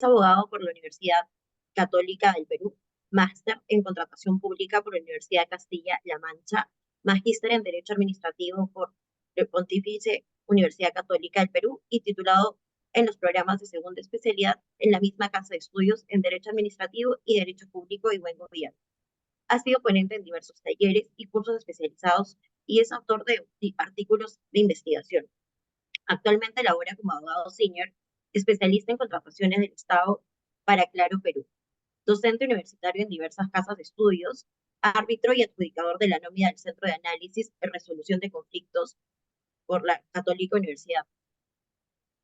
abogado por la Universidad Católica del Perú, máster en contratación pública por la Universidad de Castilla-La Mancha, magíster en Derecho Administrativo por la Pontificia Universidad Católica del Perú y titulado en los programas de segunda especialidad en la misma casa de estudios en Derecho Administrativo y Derecho Público y Buen Gobierno. Ha sido ponente en diversos talleres y cursos especializados y es autor de artículos de investigación. Actualmente labora como abogado senior, especialista en contrataciones del Estado para Claro Perú, docente universitario en diversas casas de estudios, árbitro y adjudicador de la nómina del Centro de Análisis y Resolución de Conflictos por la Católica Universidad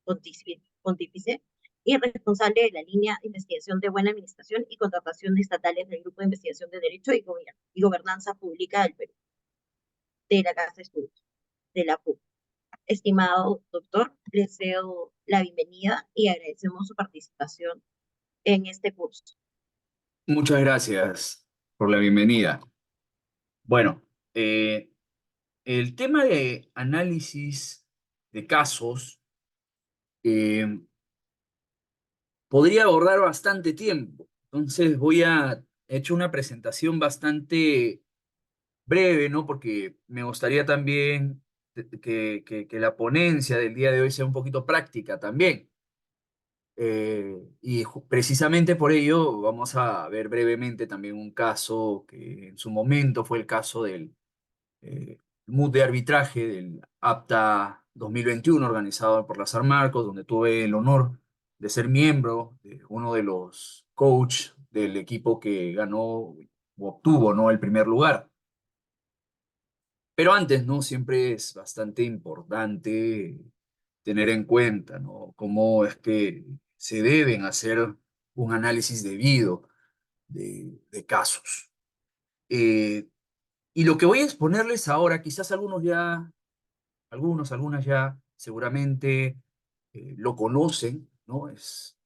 Pontífice y responsable de la línea de investigación de buena administración y contratación estatales del Grupo de Investigación de Derecho y Gobernanza Pública del Perú, de la Casa de Estudios, de la PUC. Estimado doctor, le deseo la bienvenida y agradecemos su participación en este curso. Muchas gracias por la bienvenida. Bueno, eh, el tema de análisis de casos eh, podría abordar bastante tiempo. Entonces he hecho una presentación bastante breve, ¿no? Porque me gustaría también que la ponencia del día de hoy sea un poquito práctica también. Precisamente por ello vamos a ver brevemente también un caso que en su momento fue el caso del MUD de arbitraje del APTA 2021 organizado por la San Marcos, donde tuve el honor de ser miembro de uno de los coach del equipo que ganó o obtuvo, ¿no?, el primer lugar. Pero antes, ¿no? Siempre es bastante importante tener en cuenta, ¿no?, cómo es que se deben hacer un análisis debido de casos. Eh, y lo que voy a exponerles ahora, quizás algunas ya seguramente lo conocen, ¿no? Es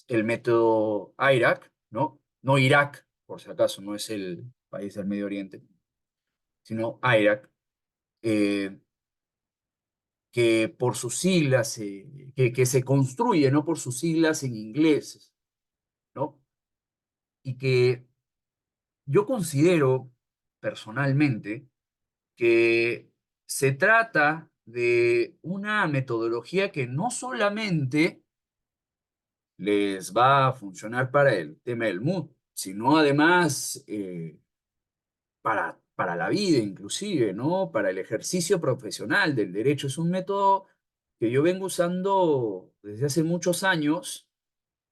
el método IRAC, ¿no? No Irak, por si acaso, no es el país del Medio Oriente, sino IRAC, eh, que por sus siglas, que se construye, ¿no?, por sus siglas en inglés, ¿no? Y que yo considero personalmente que se trata de una metodología que no solamente les va a funcionar para el tema del mood, sino además para la vida inclusive, ¿no? Para el ejercicio profesional del derecho. Es un método que yo vengo usando desde hace muchos años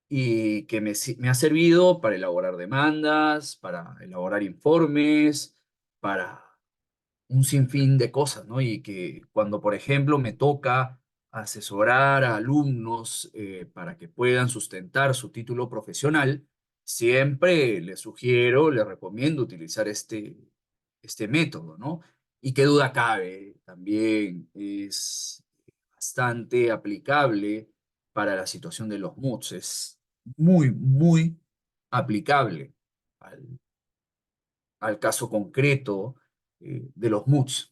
y que me ha servido para elaborar demandas, para elaborar informes, para un sinfín de cosas, ¿no? Y que cuando, por ejemplo, me toca asesorar a alumnos para que puedan sustentar su título profesional, siempre les sugiero, les recomiendo utilizar este método, ¿no? Y qué duda cabe, también es bastante aplicable para la situación de los MUDs. Es muy, muy aplicable al, al caso concreto de los MUDs,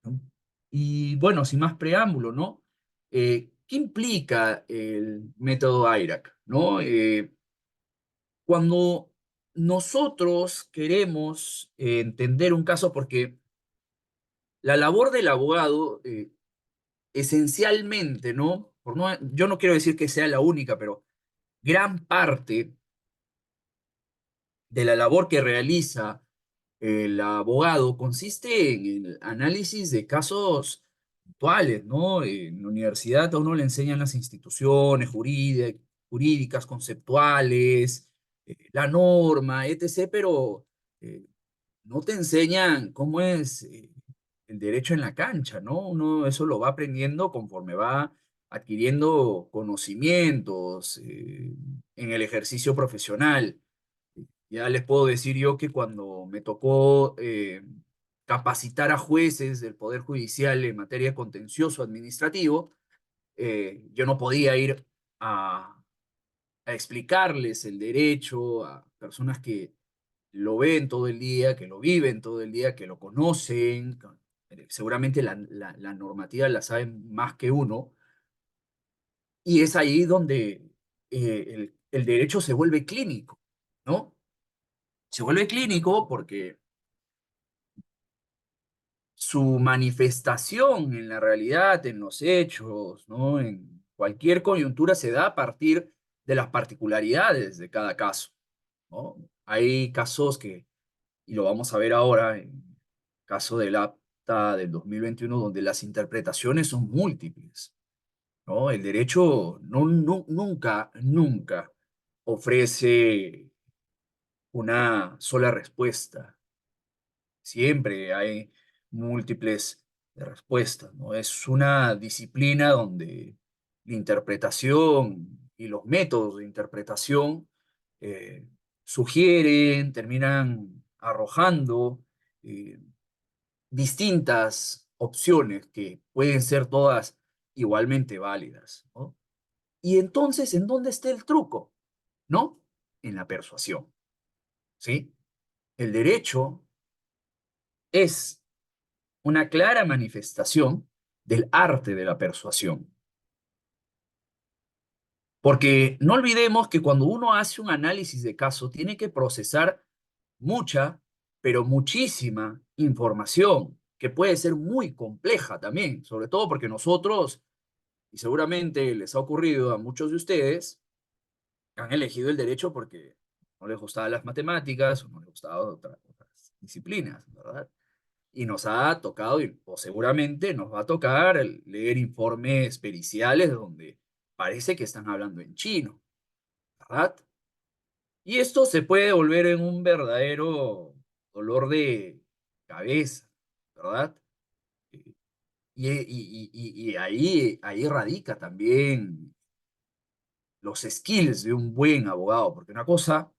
¿no? Y bueno, sin más preámbulo, ¿no? ¿Qué implica el método IRAC, ¿no? Cuando nosotros queremos entender un caso, porque la labor del abogado, esencialmente, ¿no? Yo no quiero decir que sea la única, pero gran parte de la labor que realiza el abogado consiste en el análisis de casos puntuales, ¿no? En la universidad a uno le enseñan las instituciones jurídicas, conceptuales, la norma, etc., pero eh, no te enseñan cómo es el derecho en la cancha, ¿no? Uno eso lo va aprendiendo conforme va adquiriendo conocimientos en el ejercicio profesional. Ya les puedo decir yo que cuando me tocó capacitar a jueces del Poder Judicial en materia de contencioso administrativo, yo no podía ir a explicarles el derecho a personas que lo ven todo el día, que lo viven todo el día, que lo conocen. Seguramente la normativa la saben más que uno. Y es ahí donde el derecho se vuelve clínico, ¿no? Se vuelve clínico porque su manifestación en la realidad, en los hechos, ¿no? En cualquier coyuntura se da a partir de las particularidades de cada caso, ¿no? Hay casos que, y lo vamos a ver ahora, en el caso del acta del 2021, donde las interpretaciones son múltiples, ¿no? El derecho nunca ofrece una sola respuesta. Siempre hay múltiples respuestas, ¿no? Es una disciplina donde la interpretación y los métodos de interpretación eh, sugieren, terminan arrojando eh, distintas opciones que pueden ser todas igualmente válidas, ¿no? Y entonces, ¿en dónde está el truco? ¿No? En la persuasión, ¿sí? El derecho es una clara manifestación del arte de la persuasión. Porque no olvidemos que cuando uno hace un análisis de caso, tiene que procesar mucha, pero muchísima información, que puede ser muy compleja también, sobre todo porque nosotros, y seguramente les ha ocurrido a muchos de ustedes, han elegido el derecho porque no les gustaban las matemáticas o no les gustaban otras disciplinas, ¿verdad? Y nos ha tocado, o seguramente nos va a tocar leer informes periciales donde parece que están hablando en chino, ¿verdad? Y esto se puede volver en un verdadero dolor de cabeza, ¿verdad? Y ahí radica también los skills de un buen abogado, porque una cosa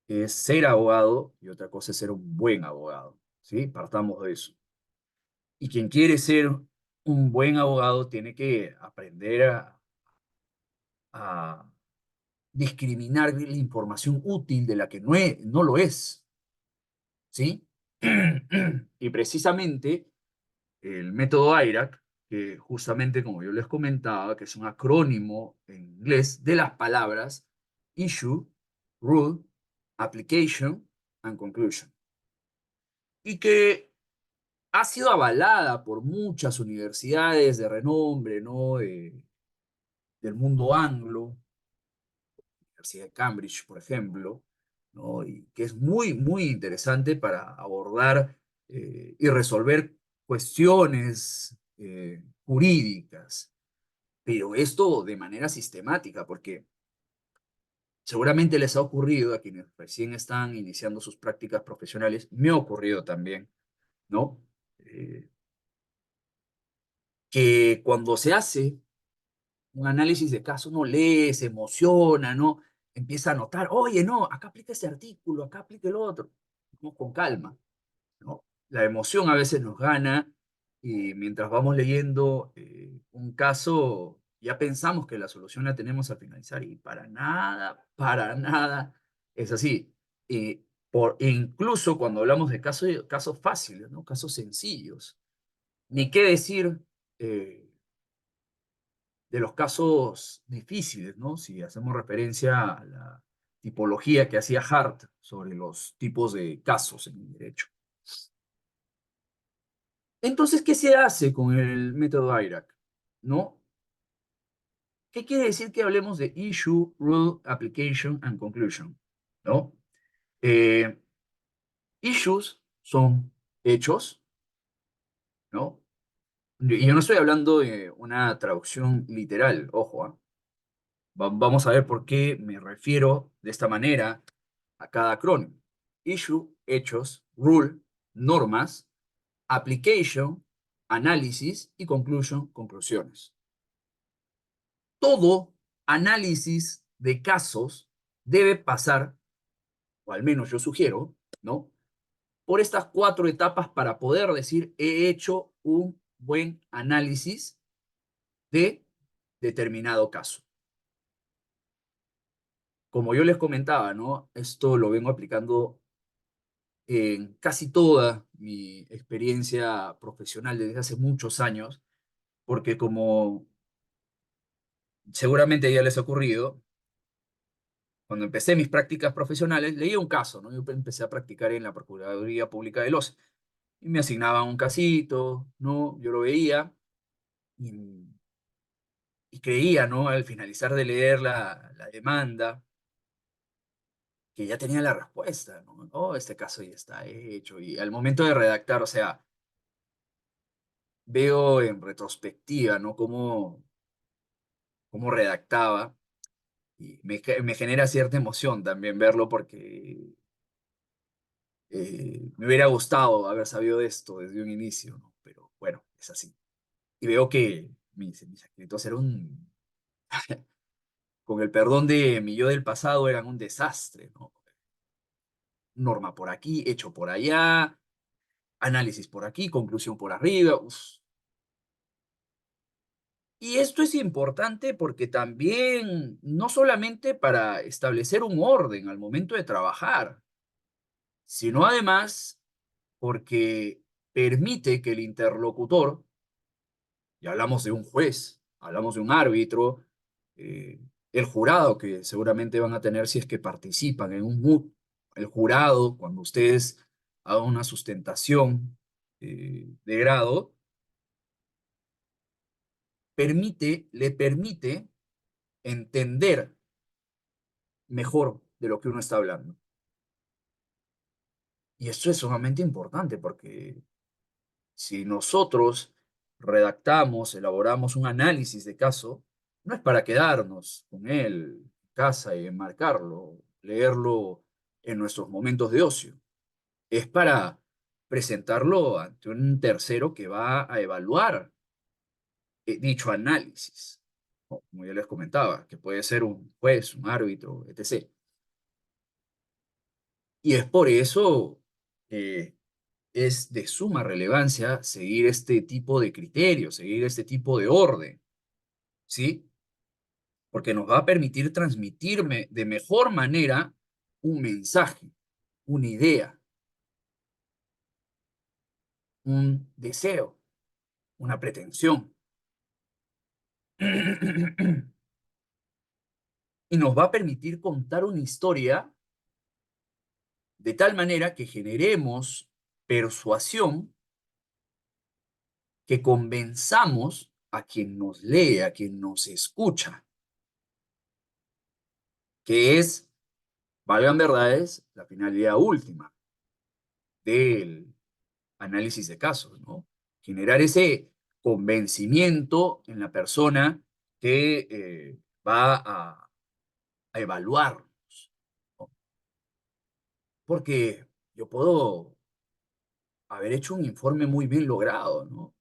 es ser abogado y otra cosa es ser un buen abogado, ¿sí? Partamos de eso. Y quien quiere ser un buen abogado tiene que aprender a discriminar la información útil de la que no lo es, ¿sí? Y precisamente el método IRAC, que justamente como yo les comentaba, que es un acrónimo en inglés de las palabras issue, rule, application and conclusion, y que ha sido avalada por muchas universidades de renombre, ¿no? Del mundo anglo, Universidad de Cambridge, por ejemplo, ¿no? Y que es muy interesante para abordar y resolver cuestiones jurídicas, pero esto de manera sistemática, porque seguramente les ha ocurrido a quienes recién están iniciando sus prácticas profesionales, me ha ocurrido también, ¿no? Que cuando se hace un análisis de caso, uno lee, se emociona, ¿no? Empieza a notar, oye, no, acá aplica este artículo, acá aplica el otro. Vamos con calma, ¿no? La emoción a veces nos gana y mientras vamos leyendo un caso, ya pensamos que la solución la tenemos al finalizar y para nada es así. Incluso cuando hablamos de casos fáciles, ¿no? Casos sencillos. Ni qué decir de los casos difíciles, ¿no? Si hacemos referencia a la tipología que hacía Hart sobre los tipos de casos en el derecho. Entonces, ¿qué se hace con el método IRAC? ¿No? ¿Qué quiere decir que hablemos de issue, rule, application and conclusion? ¿No? Eh, Issues son hechos, ¿no? Y yo no estoy hablando de una traducción literal, ojo, ¿ah? Vamos a ver por qué me refiero de esta manera a cada acrónimo. Issue, hechos, rule, normas, application, análisis y conclusion, conclusiones. Todo análisis de casos debe pasar, o al menos yo sugiero, ¿no? Por estas cuatro etapas para poder decir he hecho un buen análisis de determinado caso. Como yo les comentaba, ¿no? Esto lo vengo aplicando en casi toda mi experiencia profesional desde hace muchos años, porque como seguramente ya les ha ocurrido, cuando empecé mis prácticas profesionales, leía un caso, ¿no? Yo empecé a practicar en la Procuraduría Pública de Los y me asignaban un casito, ¿no? Yo lo veía y, y creía, ¿no? Al finalizar de leer la demanda, que ya tenía la respuesta, ¿no? Oh, este caso ya está hecho. Y al momento de redactar, o sea, veo en retrospectiva, ¿no? Cómo redactaba y me genera cierta emoción también verlo porque me hubiera gustado haber sabido de esto desde un inicio, ¿no? Pero bueno, es así. Y veo que mis escritos eran con el perdón de mi yo del pasado, eran un desastre, ¿no? Norma por aquí, hecho por allá, análisis por aquí, conclusión por arriba. Uf. Y esto es importante porque también, no solamente para establecer un orden al momento de trabajar, sino además porque permite que el interlocutor, y hablamos de un juez, hablamos de un árbitro, eh, el jurado que seguramente van a tener si es que participan en un MUT, el jurado, cuando ustedes hagan una sustentación de grado, le permite entender mejor de lo que uno está hablando. Y esto es sumamente importante porque si nosotros redactamos, elaboramos un análisis de caso, no es para quedarnos con él en casa y enmarcarlo, leerlo en nuestros momentos de ocio. Es para presentarlo ante un tercero que va a evaluar dicho análisis, ¿no? Como ya les comentaba, que puede ser un juez, un árbitro, etc. Y es por eso que es de suma relevancia seguir este tipo de criterios, seguir este tipo de orden, ¿sí? Porque nos va a permitir transmitirme de mejor manera un mensaje, una idea, un deseo, una pretensión. Y nos va a permitir contar una historia de tal manera que generemos persuasión, que convenzamos a quien nos lee, a quien nos escucha, que es, valgan verdades, la finalidad última del análisis de casos, ¿no? Generar ese convencimiento en la persona que va a evaluarnos, ¿no? Porque yo puedo haber hecho un informe muy bien logrado, ¿no?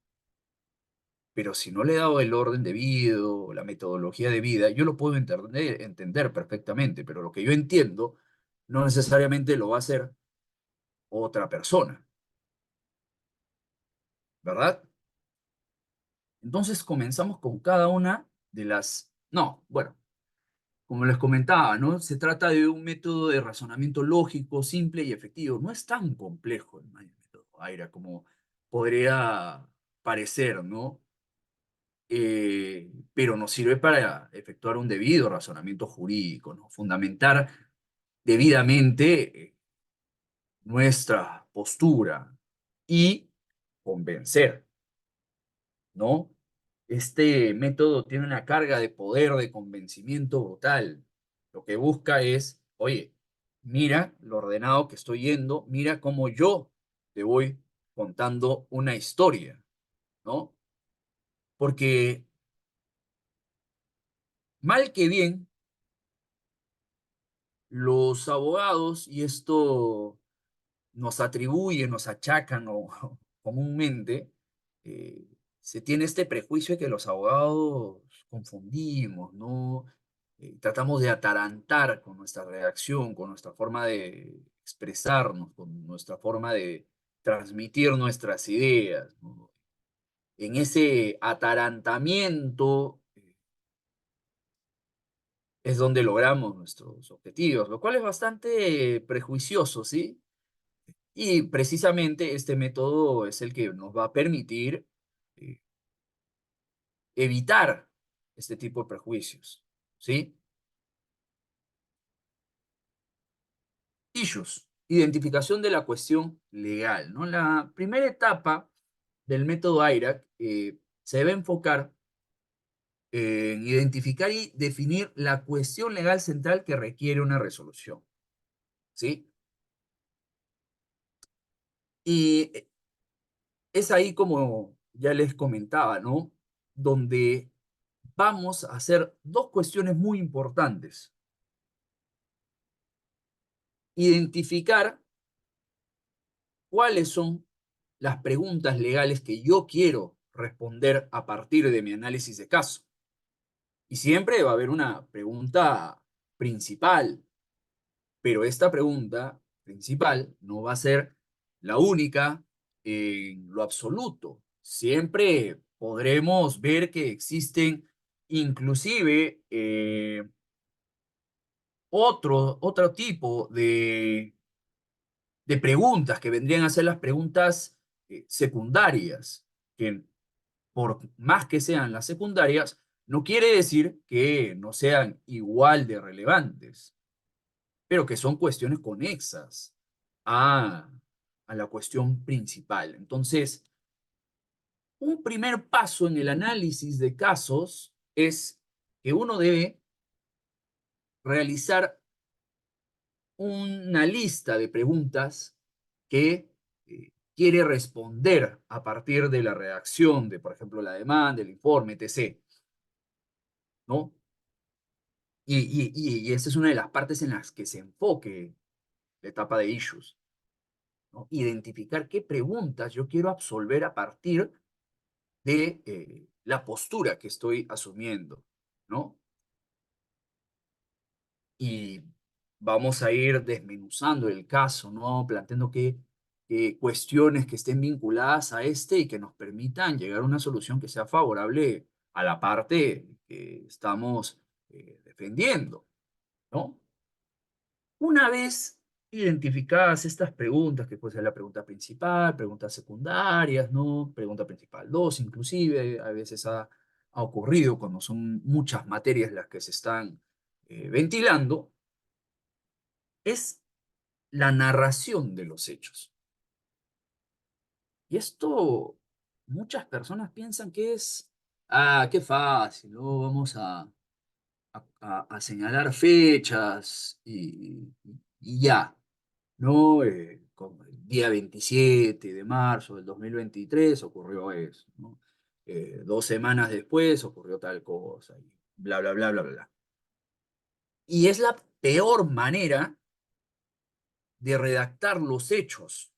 Pero si no le he dado el orden debido, la metodología debida, yo lo puedo entender perfectamente, pero lo que yo entiendo no necesariamente lo va a hacer otra persona, ¿verdad? Entonces comenzamos con cada una de las... No, bueno, como les comentaba, ¿no? Se trata de un método de razonamiento lógico, simple y efectivo. No es tan complejo el método AIRA como podría parecer, ¿no? Pero nos sirve para efectuar un debido razonamiento jurídico, ¿no? Fundamentar debidamente nuestra postura y convencer, ¿no? Este método tiene una carga de poder de convencimiento brutal. Lo que busca es, oye, mira lo ordenado que estoy yendo, mira cómo yo te voy contando una historia, ¿no? Porque mal que bien, los abogados, y esto nos atribuyen, nos achacan o, comúnmente, eh, se tiene este prejuicio de que los abogados confundimos, ¿no? Tratamos de atarantar con nuestra redacción, con nuestra forma de expresarnos, con nuestra forma de transmitir nuestras ideas, ¿no? En ese atarantamiento es donde logramos nuestros objetivos, lo cual es bastante prejuicioso, ¿sí? Y precisamente este método es el que nos va a permitir eh, evitar este tipo de prejuicios, ¿sí? Issues, identificación de la cuestión legal, ¿no? La primera etapa del método IRAC se debe enfocar en identificar y definir la cuestión legal central que requiere una resolución, ¿sí? Y es ahí como ya les comentaba, ¿no? Donde vamos a hacer dos cuestiones muy importantes. Identificar cuáles son las preguntas legales que yo quiero responder a partir de mi análisis de caso. Y siempre va a haber una pregunta principal, pero esta pregunta principal no va a ser la única en lo absoluto. Siempre podremos ver que existen inclusive otro tipo de preguntas que vendrían a ser las preguntas secundarias, que por más que sean las secundarias, no quiere decir que no sean igual de relevantes, pero que son cuestiones conexas a, a la cuestión principal. Entonces, un primer paso en el análisis de casos es que uno debe realizar una lista de preguntas que quiere responder a partir de la redacción de, por ejemplo, la demanda, el informe, etc., ¿no? Y esa es una de las partes en las que se enfoque la etapa de issues, ¿no? Identificar qué preguntas yo quiero absolver a partir de la postura que estoy asumiendo, ¿no? Y vamos a ir desmenuzando el caso, ¿no? Planteando cuestiones que estén vinculadas a este y que nos permitan llegar a una solución que sea favorable a la parte que estamos defendiendo, ¿no? Una vez identificadas estas preguntas, que puede ser la pregunta principal, preguntas secundarias, ¿no? Pregunta principal 2, inclusive, a veces ha ocurrido cuando son muchas materias las que se están ventilando, es la narración de los hechos. Y esto muchas personas piensan que es, qué fácil, ¿no? Vamos a señalar fechas y ya, ¿no? Como el día 27 de marzo del 2023 ocurrió eso, ¿no? 2 semanas después ocurrió tal cosa, y bla, bla, bla, bla, bla. Y es la peor manera de redactar los hechos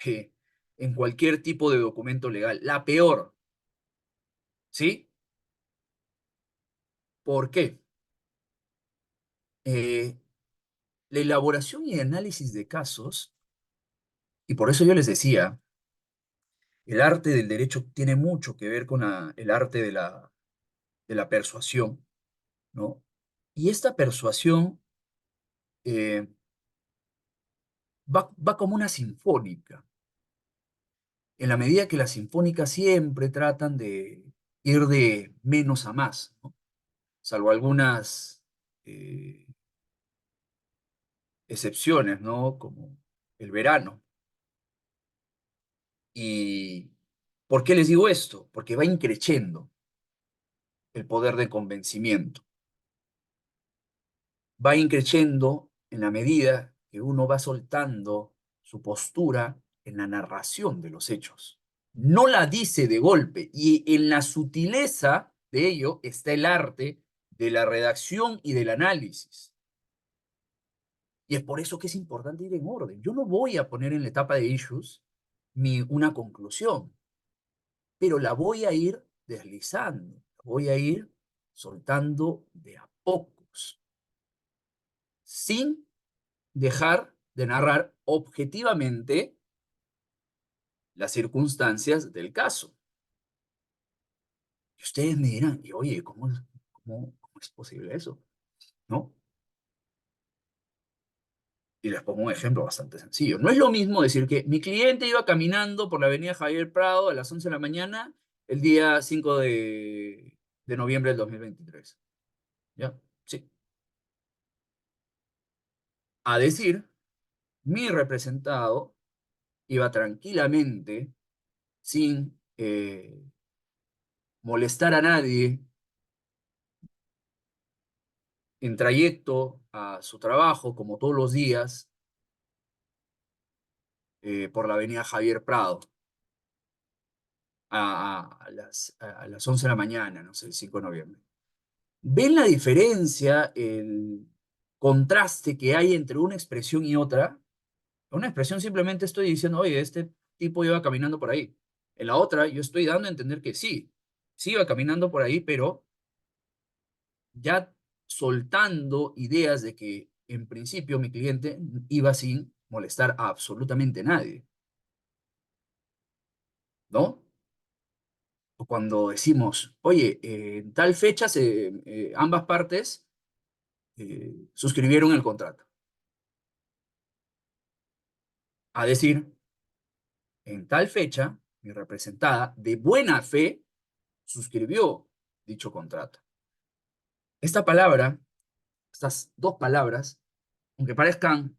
eh, en cualquier tipo de documento legal. La peor, ¿sí? ¿Por qué? Eh, la elaboración y análisis de casos, y por eso yo les decía, el arte del derecho tiene mucho que ver con el arte de la persuasión, ¿no? Y esta persuasión eh, va como una sinfónica, en la medida que las sinfónicas siempre tratan de ir de menos a más, ¿no? Salvo algunas excepciones, ¿no? Como el verano. ¿Y por qué les digo esto? Porque va increciendo el poder de convencimiento. Va increciendo en la medida que uno va soltando su postura en la narración de los hechos. No la dice de golpe, y en la sutileza de ello está el arte de la redacción y del análisis. Y es por eso que es importante ir en orden. Yo no voy a poner en la etapa de issues una conclusión, pero la voy a ir deslizando, la voy a ir soltando de a pocos, sin dejar de narrar objetivamente las circunstancias del caso. Y ustedes me dirán, y oye, ¿cómo es posible eso? ¿No? Y les pongo un ejemplo bastante sencillo. No es lo mismo decir que mi cliente iba caminando por la avenida Javier Prado a las 11 de la mañana el día 5 de de noviembre del 2023. ¿Ya? Sí. A decir, mi representado iba tranquilamente, sin molestar a nadie, en trayecto a su trabajo, como todos los días, por la avenida Javier Prado, a las 11 de la mañana, no sé, el 5 de noviembre. ¿Ven la diferencia, el contraste que hay entre una expresión y otra? Una expresión simplemente estoy diciendo, oye, este tipo iba caminando por ahí. En la otra, yo estoy dando a entender que sí, sí iba caminando por ahí, pero ya soltando ideas de que en principio mi cliente iba sin molestar a absolutamente nadie, ¿no? O cuando decimos, oye, en tal fecha ambas partes suscribieron el contrato. A decir, en tal fecha, mi representada de buena fe suscribió dicho contrato. Esta palabra, estas dos palabras, aunque parezcan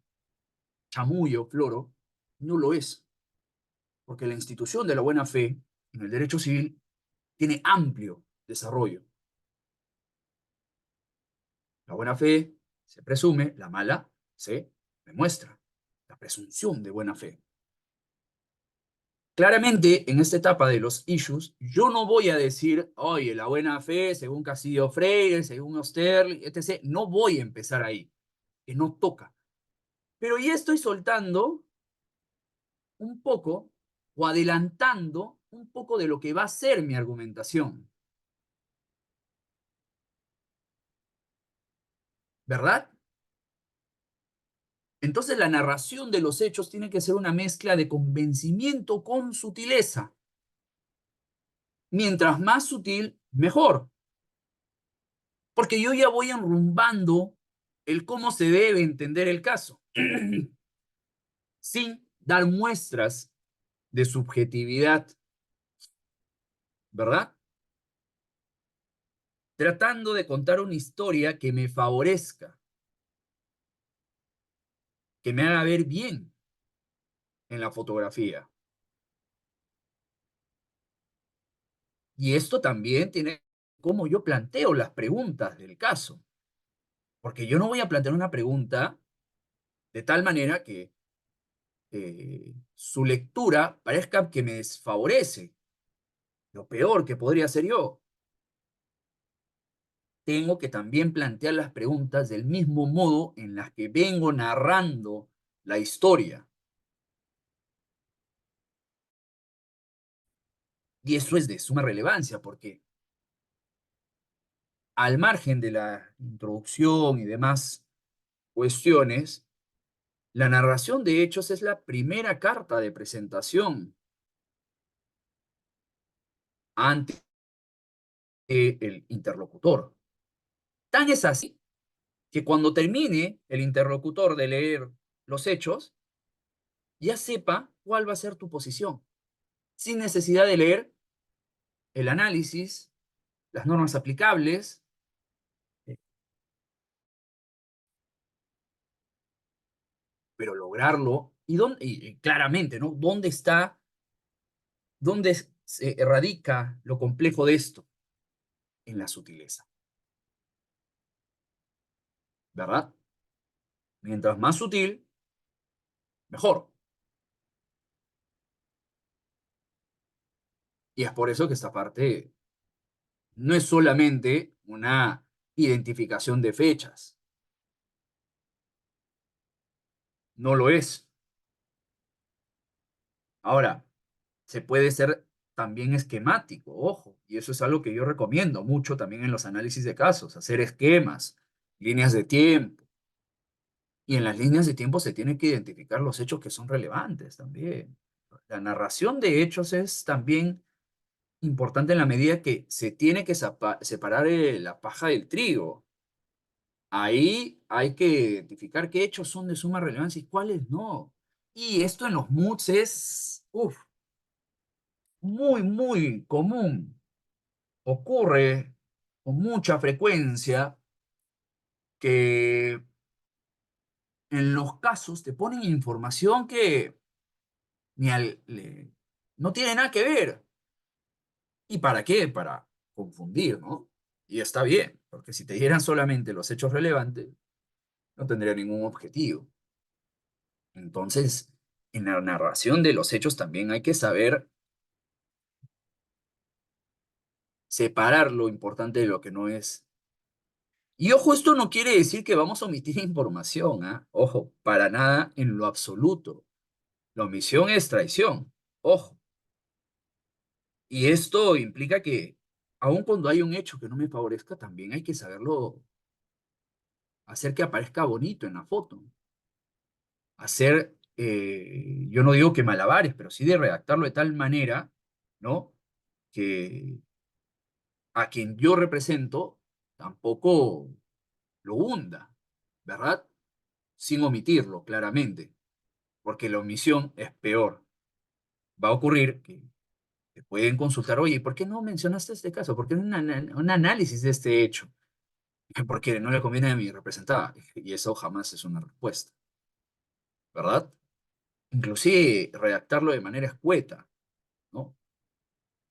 chamullo, floro, no lo es, porque la institución de la buena fe en el derecho civil tiene amplio desarrollo. La buena fe se presume, la mala se demuestra. La presunción de buena fe. Claramente, en esta etapa de los issues, yo no voy a decir, oye, la buena fe, según Castillo Freire, según Osterli, etc. No voy a empezar ahí, que no toca. Pero ya estoy soltando un poco o adelantando un poco de lo que va a ser mi argumentación. ¿Verdad? Entonces la narración de los hechos tiene que ser una mezcla de convencimiento con sutileza. Mientras más sutil, mejor. Porque yo ya voy enrumbando el cómo se debe entender el caso, sin dar muestras de subjetividad, ¿verdad? Tratando de contar una historia que me favorezca, que me haga ver bien en la fotografía. Y esto también tiene cómo yo planteo las preguntas del caso. Porque yo no voy a plantear una pregunta de tal manera que su lectura parezca que me desfavorece. Lo peor que podría ser yo. Tengo que también plantear las preguntas del mismo modo en las que vengo narrando la historia. Y eso es de suma relevancia porque al margen de la introducción y demás cuestiones, la narración de hechos es la primera carta de presentación ante el interlocutor. Tan es así que cuando termine el interlocutor de leer los hechos, ya sepa cuál va a ser tu posición, sin necesidad de leer el análisis, las normas aplicables, pero lograrlo y claramente, ¿no? ¿Dónde se radica lo complejo de esto? En la sutileza, ¿verdad? Mientras más sutil, mejor. Y es por eso que esta parte no es solamente una identificación de fechas, no lo es. Ahora, se puede ser también esquemático, ojo, y eso es algo que yo recomiendo mucho también en los análisis de casos, hacer esquemas, líneas de tiempo, y en las líneas de tiempo se tienen que identificar los hechos que son relevantes también. La narración de hechos es también importante en la medida que se tiene que separar la paja del trigo. Ahí hay que identificar qué hechos son de suma relevancia y cuáles no. Y esto en los moods es muy, muy común. Ocurre con mucha frecuencia que en los casos te ponen información que ni no tiene nada que ver. ¿Y para qué? Para confundir, ¿no? Y está bien, porque si te dieran solamente los hechos relevantes, no tendría ningún objetivo. Entonces, en la narración de los hechos también hay que saber separar lo importante de lo que no es. Y ojo, esto no quiere decir que vamos a omitir información, ¿ah? Ojo, para nada en lo absoluto. La omisión es traición. Ojo. Y esto implica que, aun cuando hay un hecho que no me favorezca, también hay que saberlo hacer que aparezca bonito en la foto. Hacer, yo no digo que malabares, pero sí de redactarlo de tal manera, ¿no? Que a quien yo represento tampoco lo hunda, ¿verdad? Sin omitirlo, claramente, porque la omisión es peor. Va a ocurrir que te pueden consultar, oye, ¿por qué no mencionaste este caso? ¿Por qué no un análisis de este hecho? Porque no le conviene a mi representada. Y eso jamás es una respuesta, ¿verdad? Inclusive redactarlo de manera escueta, ¿no?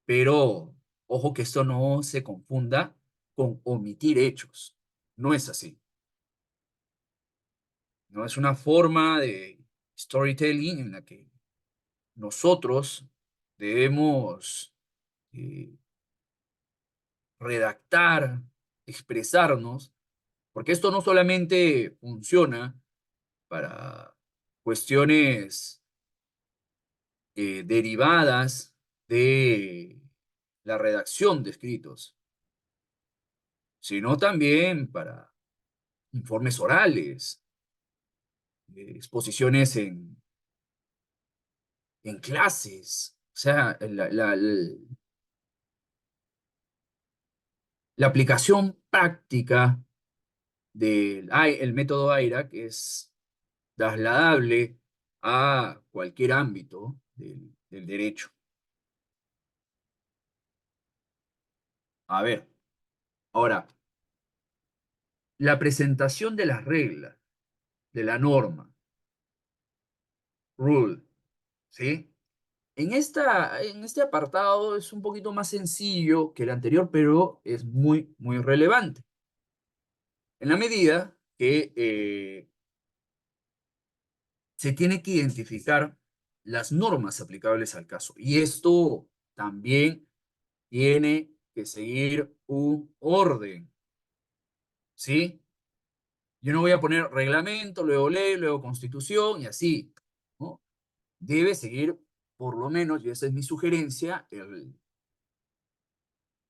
Pero ojo que esto no se confunda con omitir hechos. No es así. No es una forma de storytelling en la que nosotros debemos eh, redactar, expresarnos, porque esto no solamente funciona para cuestiones derivadas de la redacción de escritos, sino también para informes orales, exposiciones en clases. O sea, la aplicación práctica del el método AIRAC es trasladable a cualquier ámbito del derecho. A ver, ahora, la presentación de las reglas, de la norma, rule, ¿sí? En este apartado es un poquito más sencillo que el anterior, pero es muy, muy relevante. En la medida que se tiene que identificar las normas aplicables al caso. Y esto también tiene que seguir un orden, ¿sí? Yo no voy a poner reglamento, luego ley, luego constitución y así, ¿no? Debe seguir, por lo menos, y esa es mi sugerencia,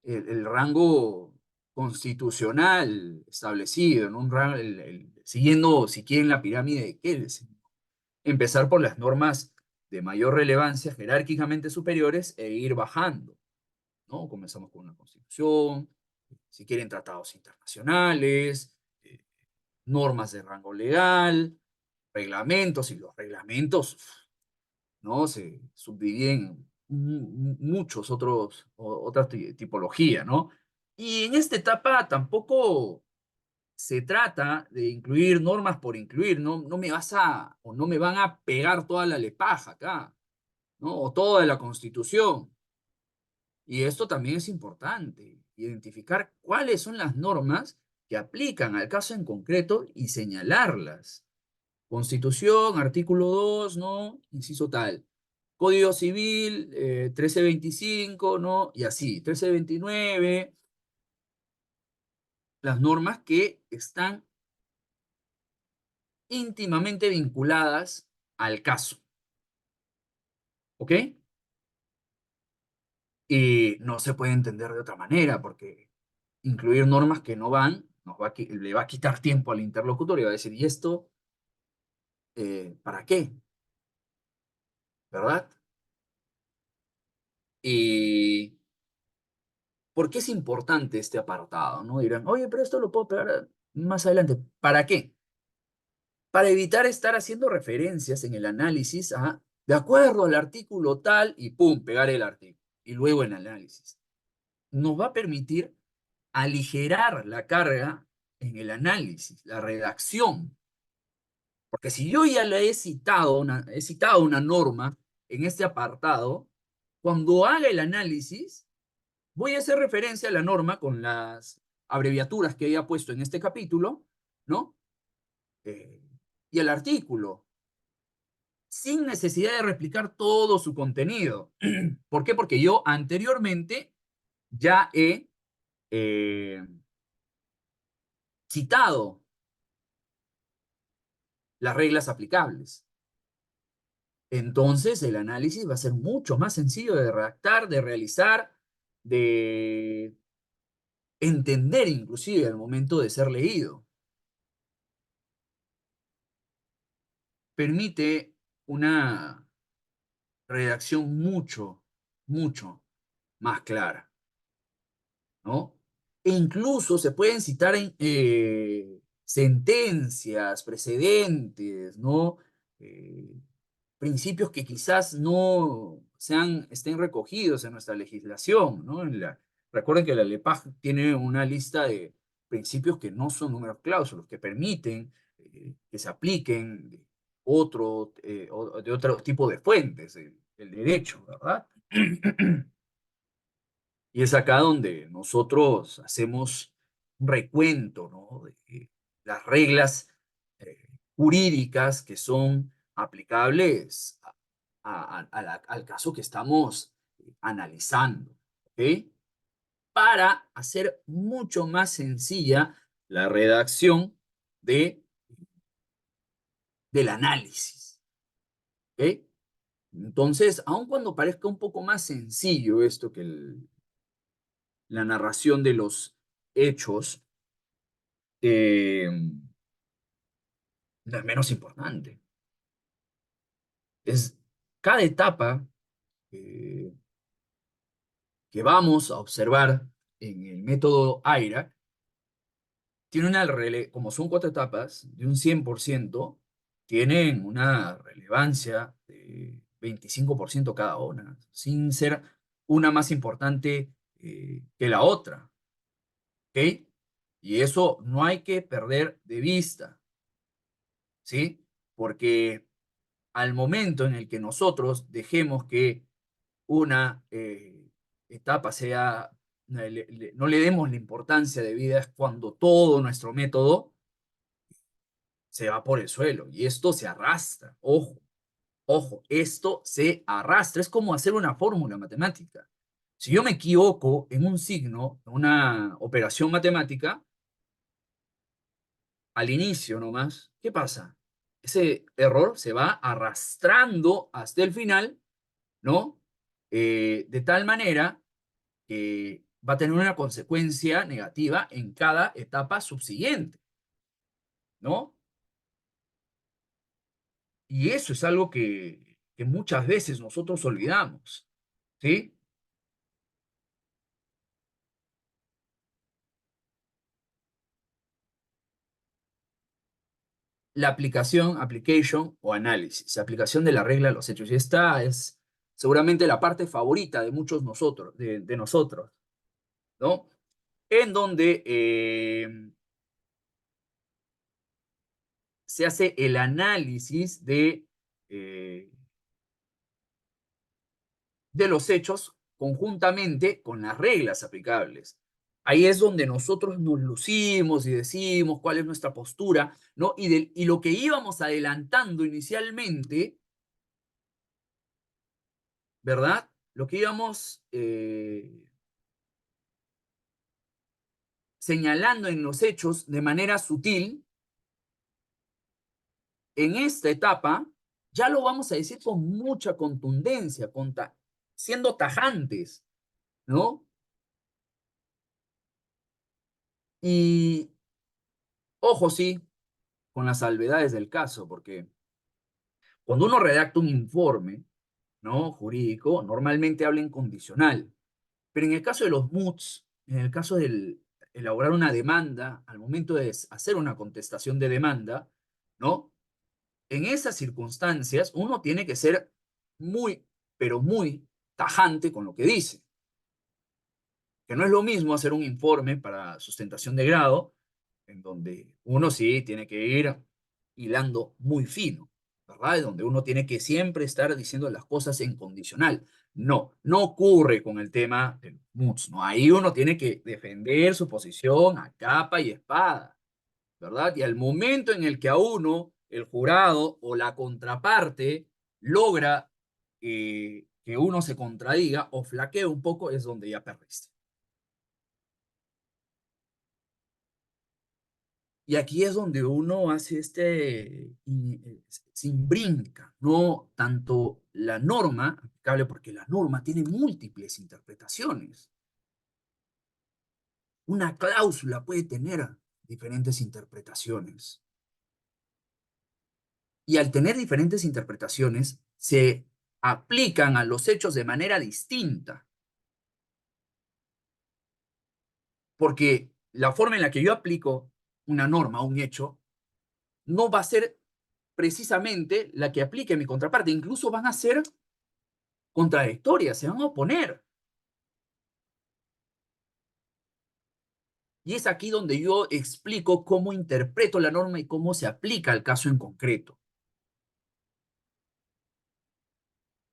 el rango constitucional establecido, ¿no? Siguiendo, si quieren, la pirámide de Kelsen. Empezar por las normas de mayor relevancia, jerárquicamente superiores, e ir bajando, ¿no? Comenzamos con una constitución, si quieren tratados internacionales, normas de rango legal, reglamentos, y los reglamentos, ¿no? Se subdividen muchos otras tipologías, ¿no? Y en esta etapa tampoco se trata de incluir normas por incluir, ¿no? No me vas a, o no me van a pegar toda la lepaja acá, ¿no? O toda la Constitución. Y esto también es importante, identificar cuáles son las normas que aplican al caso en concreto y señalarlas. Constitución, artículo 2, ¿no? Inciso tal. Código Civil, 1325, ¿no? Y así, 1329, las normas que están íntimamente vinculadas al caso, ¿ok? Y no se puede entender de otra manera, porque incluir normas que no van le va a quitar tiempo al interlocutor y va a decir, ¿y esto para qué? ¿Verdad? Y ¿por qué es importante este apartado? ¿No? Dirán, oye, pero esto lo puedo pegar más adelante. ¿Para qué? Para evitar estar haciendo referencias en el análisis a, de acuerdo al artículo tal, y pum, pegar el artículo. Y luego el análisis. Nos va a permitir aligerar la carga en el análisis, la redacción. Porque si yo ya le he citado una norma en este apartado, cuando haga el análisis, voy a hacer referencia a la norma con las abreviaturas que haya puesto en este capítulo, ¿no? Eh, y el artículo, sin necesidad de replicar todo su contenido. ¿Por qué? Porque yo anteriormente ya he eh, citado las reglas aplicables. Entonces el análisis va a ser mucho más sencillo de redactar, de realizar, de entender inclusive al momento de ser leído. Permite una redacción mucho más clara, ¿no? E incluso se pueden citar sentencias, precedentes, ¿no? Eh, principios que quizás no estén recogidos en nuestra legislación, ¿no? Recuerden que la LEPAJ tiene una lista de principios que no son números clausos, que permiten que se apliquen de otro tipo de fuentes, el derecho, ¿verdad? Y es acá donde nosotros hacemos un recuento, ¿no? De las reglas jurídicas que son aplicables al caso que estamos analizando, ¿ok? Para hacer mucho más sencilla la redacción de, del análisis, ¿ok? Entonces, aun cuando parezca un poco más sencillo esto que la narración de los hechos, eh, no es menos importante. Es cada etapa eh, que vamos a observar en el método AIRA, tiene como son 4 etapas, de un 100%, tienen una relevancia de 25% cada una, sin ser una más importante que la otra, ¿ok? Y eso no hay que perder de vista, ¿sí? Porque al momento en el que nosotros dejemos que una etapa sea, no le demos la importancia debida, es cuando todo nuestro método se va por el suelo y esto se arrastra. Ojo, ojo, esto se arrastra. Es como hacer una fórmula matemática. Si yo me equivoco en un signo, en una operación matemática, al inicio nomás, ¿qué pasa? Ese error se va arrastrando hasta el final, ¿no? De tal manera que va a tener una consecuencia negativa en cada etapa subsiguiente, ¿no? Y eso es algo que muchas veces nosotros olvidamos, ¿sí? La application o análisis, aplicación de la regla a los hechos. Y esta es seguramente la parte favorita de muchos de nosotros, ¿no? En donde se hace el análisis eh, de los hechos conjuntamente con las reglas aplicables. Ahí es donde nosotros nos lucimos y decimos cuál es nuestra postura, ¿no? Y lo que íbamos adelantando inicialmente, ¿verdad? Lo que íbamos señalando en los hechos de manera sutil, en esta etapa ya lo vamos a decir con mucha contundencia, siendo tajantes, ¿no? Y ojo, sí, con las salvedades del caso, porque cuando uno redacta un informe, ¿no? Jurídico, normalmente habla en condicional. Pero en el caso de los MUTs, en el caso de elaborar una demanda, al momento de hacer una contestación de demanda, ¿no? En esas circunstancias, uno tiene que ser muy, pero muy tajante con lo que dice. Que no es lo mismo hacer un informe para sustentación de grado, en donde uno sí tiene que ir hilando muy fino, ¿verdad? Donde uno tiene que siempre estar diciendo las cosas en condicional. No, no ocurre con el tema del MUTS, ¿no? Ahí uno tiene que defender su posición a capa y espada, ¿verdad? Y al momento en el que a uno, el jurado o la contraparte logra que uno se contradiga o flaquee un poco, es donde ya perdiste. Y aquí es donde uno hace se imbrinca, no tanto la norma aplicable, porque la norma tiene múltiples interpretaciones. Una cláusula puede tener diferentes interpretaciones. Y al tener diferentes interpretaciones, se aplican a los hechos de manera distinta, porque la forma en la que yo aplico una norma, un hecho, no va a ser precisamente la que aplique mi contraparte, incluso van a ser contradictorias, se van a oponer. Y es aquí donde yo explico cómo interpreto la norma y cómo se aplica al caso en concreto.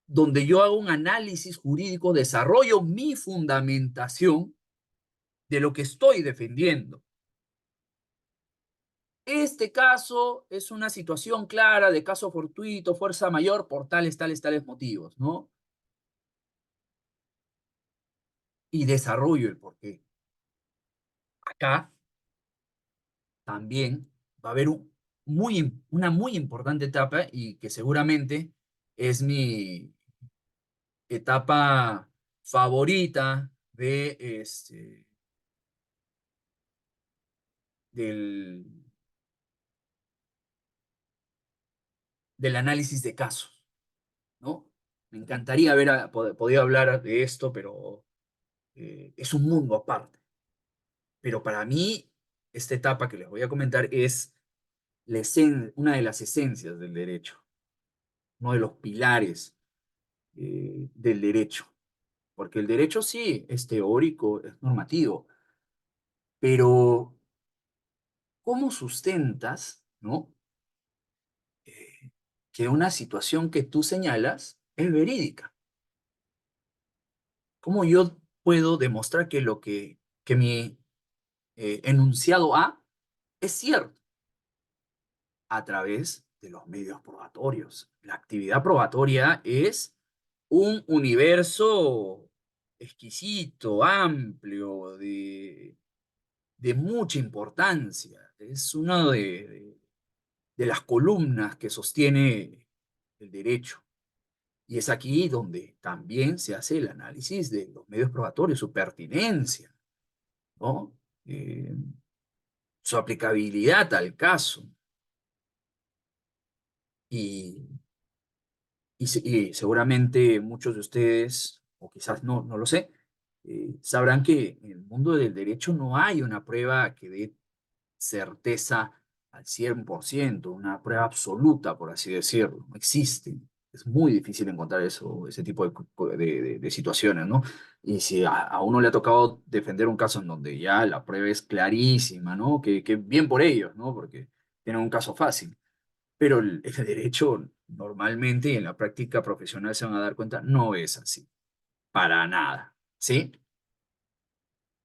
Donde yo hago un análisis jurídico, desarrollo mi fundamentación de lo que estoy defendiendo. Este caso es una situación clara de caso fortuito, fuerza mayor, por tales, tales, tales motivos, ¿no? Y desarrollo el porqué. Acá también va a haber una muy importante etapa y que seguramente es mi etapa favorita del, del análisis de casos, ¿no? Me encantaría haber podido hablar de esto, pero es un mundo aparte. Pero para mí, esta etapa que les voy a comentar es una de las esencias del derecho, uno de los pilares del derecho. Porque el derecho sí es teórico, es normativo, pero ¿cómo sustentas, ¿no? Que una situación que tú señalas es verídica. ¿Cómo yo puedo demostrar que mi enunciado A es cierto? A través de los medios probatorios. La actividad probatoria es un universo exquisito, amplio, de mucha importancia. Es una de las columnas que sostiene el derecho. Y es aquí donde también se hace el análisis de los medios probatorios, su pertinencia, ¿no? Eh, su aplicabilidad al caso. Y, y seguramente muchos de ustedes, o quizás no, no lo sé, sabrán que en el mundo del derecho no hay una prueba que dé certeza al 100%, una prueba absoluta, por así decirlo. No existe. Es muy difícil encontrar eso, ese tipo de situaciones, ¿no? Y si a uno le ha tocado defender un caso en donde ya la prueba es clarísima, ¿no? Que bien por ellos, ¿no? Porque tienen un caso fácil. Pero el derecho normalmente y en la práctica profesional se van a dar cuenta, no es así, para nada, ¿sí?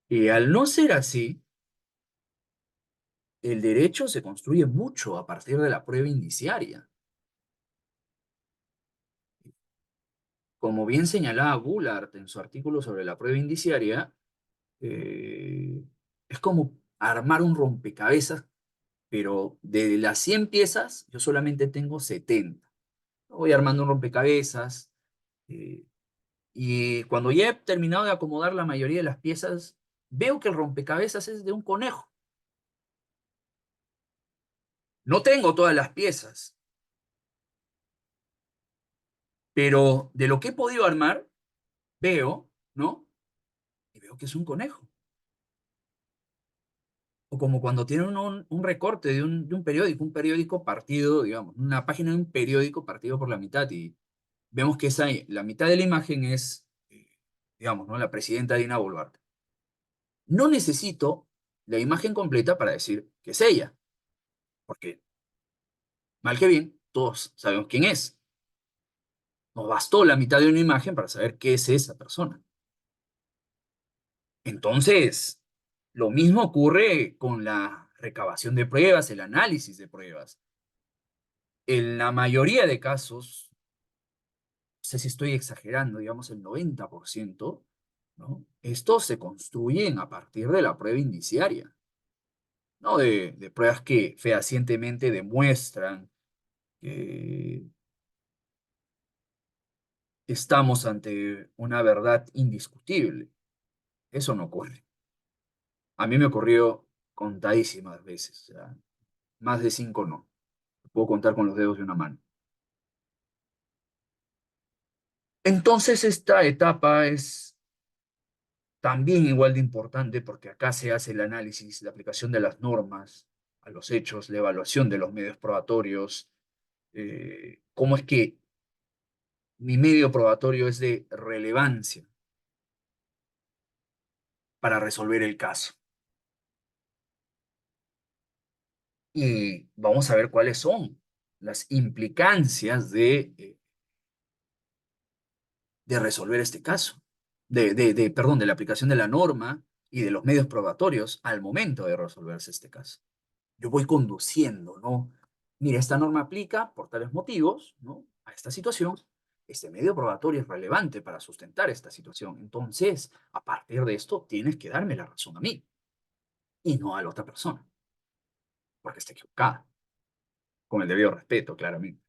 Y al no ser así, el derecho se construye mucho a partir de la prueba indiciaria. Como bien señalaba Bullard en su artículo sobre la prueba indiciaria, eh, es como armar un rompecabezas, pero de las 100 piezas yo solamente tengo 70. Voy armando un rompecabezas eh, y cuando ya he terminado de acomodar la mayoría de las piezas, veo que el rompecabezas es de un conejo. No tengo todas las piezas, pero de lo que he podido armar, veo, ¿no? Y veo que es un conejo. O como cuando tienen un recorte de un periódico partido, digamos, una página de un periódico partido por la mitad y vemos que la mitad de la imagen es, digamos, ¿no? La presidenta Dina Boluarte. no necesito la imagen completa para decir que es ella, porque mal que bien, todos sabemos quién es. Nos bastó la mitad de una imagen para saber qué es esa persona. Entonces, lo mismo ocurre con la recabación de pruebas, el análisis de pruebas. En la mayoría de casos, no sé si estoy exagerando, digamos el 90%, ¿no? Estos se construyen a partir de la prueba indiciaria, ¿no? De pruebas que fehacientemente demuestran que estamos ante una verdad indiscutible. Eso no ocurre. A mí me ocurrió contadísimas veces, o sea, más de 5 no. Puedo contar con los dedos de una mano. Entonces, esta etapa es también igual de importante porque acá se hace el análisis, la aplicación de las normas a los hechos, la evaluación de los medios probatorios, cómo es que mi medio probatorio es de relevancia para resolver el caso. Y vamos a ver cuáles son las implicancias de resolver este caso, perdón, de la aplicación de la norma y de los medios probatorios al momento de resolverse este caso. Yo voy conduciendo, ¿no? Mira, esta norma aplica por tales motivos, ¿no? A esta situación. Este medio probatorio es relevante para sustentar esta situación. Entonces, a partir de esto, tienes que darme la razón a mí y no a la otra persona, porque está equivocada, con el debido respeto, claramente.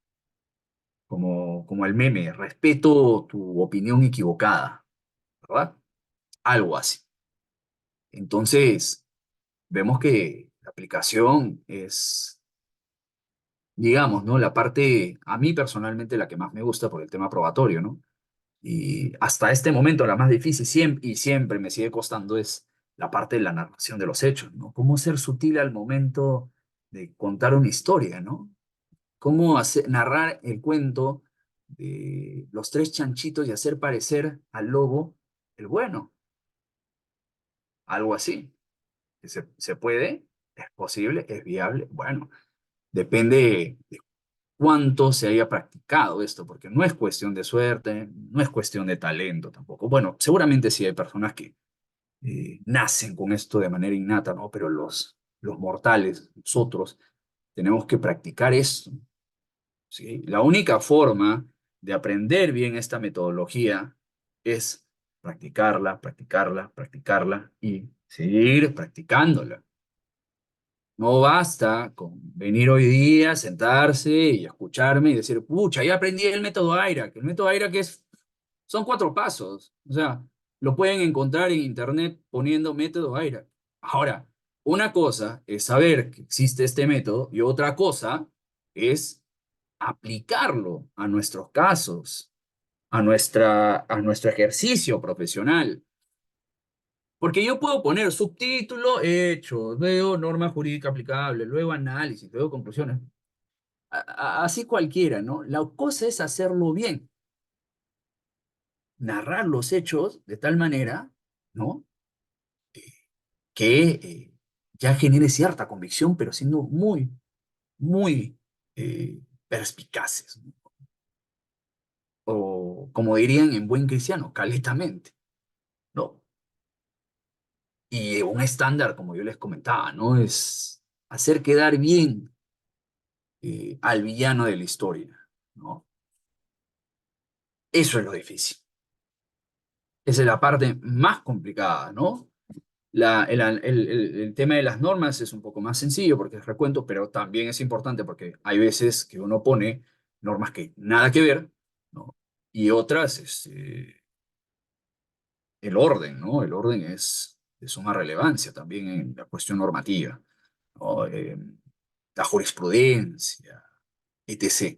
Como el meme, respeto tu opinión equivocada, ¿verdad? Algo así. Entonces, vemos que la aplicación es, digamos, ¿no? La parte, a mí personalmente, la que más me gusta por el tema probatorio, ¿no? Y hasta este momento la más difícil siempre, y siempre me sigue costando es la parte de la narración de los hechos, ¿no? Cómo ser sutil al momento de contar una historia, ¿no? Cómo narrar el cuento de los tres chanchitos y hacer parecer al lobo el bueno, algo así. ¿Se puede? ¿Es posible? ¿Es viable? Bueno, depende de cuánto se haya practicado esto, porque no es cuestión de suerte, no es cuestión de talento tampoco. Bueno, seguramente sí hay personas que nacen con esto de manera innata, ¿no? Pero los mortales, nosotros, tenemos que practicar esto, ¿sí? La única forma de aprender bien esta metodología es practicarla, practicarla, practicarla y seguir practicándola. No basta con venir hoy día, sentarse y escucharme y decir, pucha, ya aprendí el método AIRA, que el método AIRA son 4 pasos. O sea, lo pueden encontrar en internet poniendo método AIRA. Ahora, una cosa es saber que existe este método y otra cosa es aplicarlo a nuestros casos, a nuestro ejercicio profesional. Porque yo puedo poner subtítulo, hecho, luego norma jurídica aplicable, luego análisis, luego conclusiones. Así cualquiera, ¿no? La cosa es hacerlo bien, narrar los hechos de tal manera, ¿no? Que ya genere cierta convicción, pero siendo muy, muy perspicaces, ¿no? O como dirían en buen cristiano, caletamente, ¿no? Y un estándar, como yo les comentaba, ¿no? Es hacer quedar bien al villano de la historia, ¿no? Eso es lo difícil. Esa es la parte más complicada, ¿no? El tema de las normas es un poco más sencillo porque es recuento, pero también es importante porque hay veces que uno pone normas que nada que ver, ¿no? Y otras, el orden, ¿no? El orden es de suma relevancia también en la cuestión normativa, ¿no? La jurisprudencia, etc.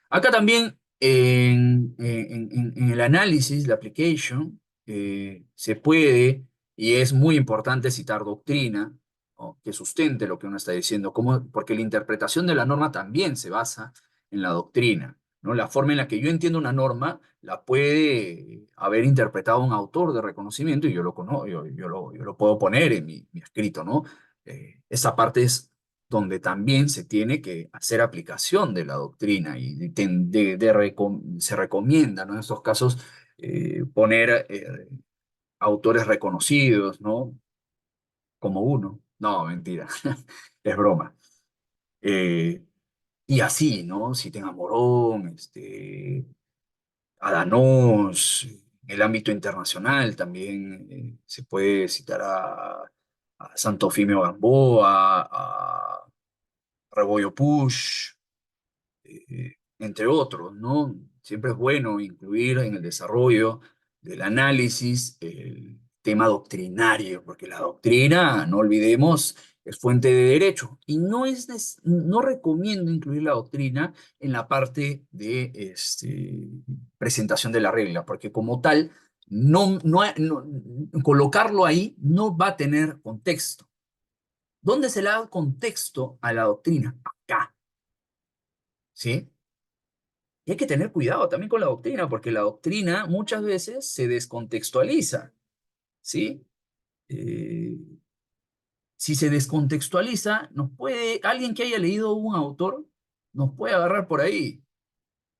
Acá también en el análisis, la application, se puede y es muy importante citar doctrina, ¿no? Que sustente lo que uno está diciendo, porque la interpretación de la norma también se basa en la doctrina. ¿no? La forma en la que yo entiendo una norma la puede haber interpretado un autor de reconocimiento y yo lo, yo lo puedo poner en mi escrito, ¿no? Esa parte es donde también se tiene que hacer aplicación de la doctrina y se recomienda, ¿no? En estos casos, poner autores reconocidos, ¿no? Como uno. No, mentira, es broma. Eh, y así, ¿no? Citen a Morón, Adanos, en el ámbito internacional también se puede citar a Santo Fimio Gamboa, a Rebollo Push, entre otros, ¿no? Siempre es bueno incluir en el desarrollo del análisis el tema doctrinario, porque la doctrina, no olvidemos, es fuente de derecho y no recomiendo incluir la doctrina en la parte de presentación de la regla, porque como tal, colocarlo ahí no va a tener contexto. ¿Dónde se le da contexto a la doctrina? Acá, ¿sí? Y hay que tener cuidado también con la doctrina, porque la doctrina muchas veces se descontextualiza, ¿sí? Eh, si se descontextualiza, alguien que haya leído un autor, nos puede agarrar por ahí.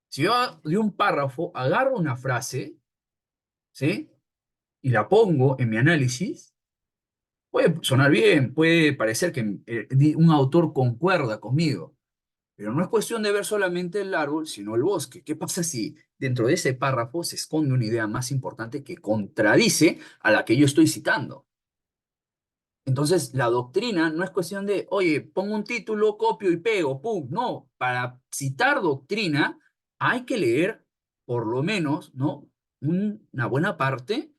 Si yo de un párrafo agarro una frase, ¿sí? Y la pongo en mi análisis, puede sonar bien, puede parecer que un autor concuerda conmigo. Pero no es cuestión de ver solamente el árbol, sino el bosque. ¿Qué pasa si dentro de ese párrafo se esconde una idea más importante que contradice a la que yo estoy citando? Entonces, la doctrina no es cuestión de, oye, pongo un título, copio y pego, pum. No, para citar doctrina hay que leer por lo menos, ¿no? Una buena parte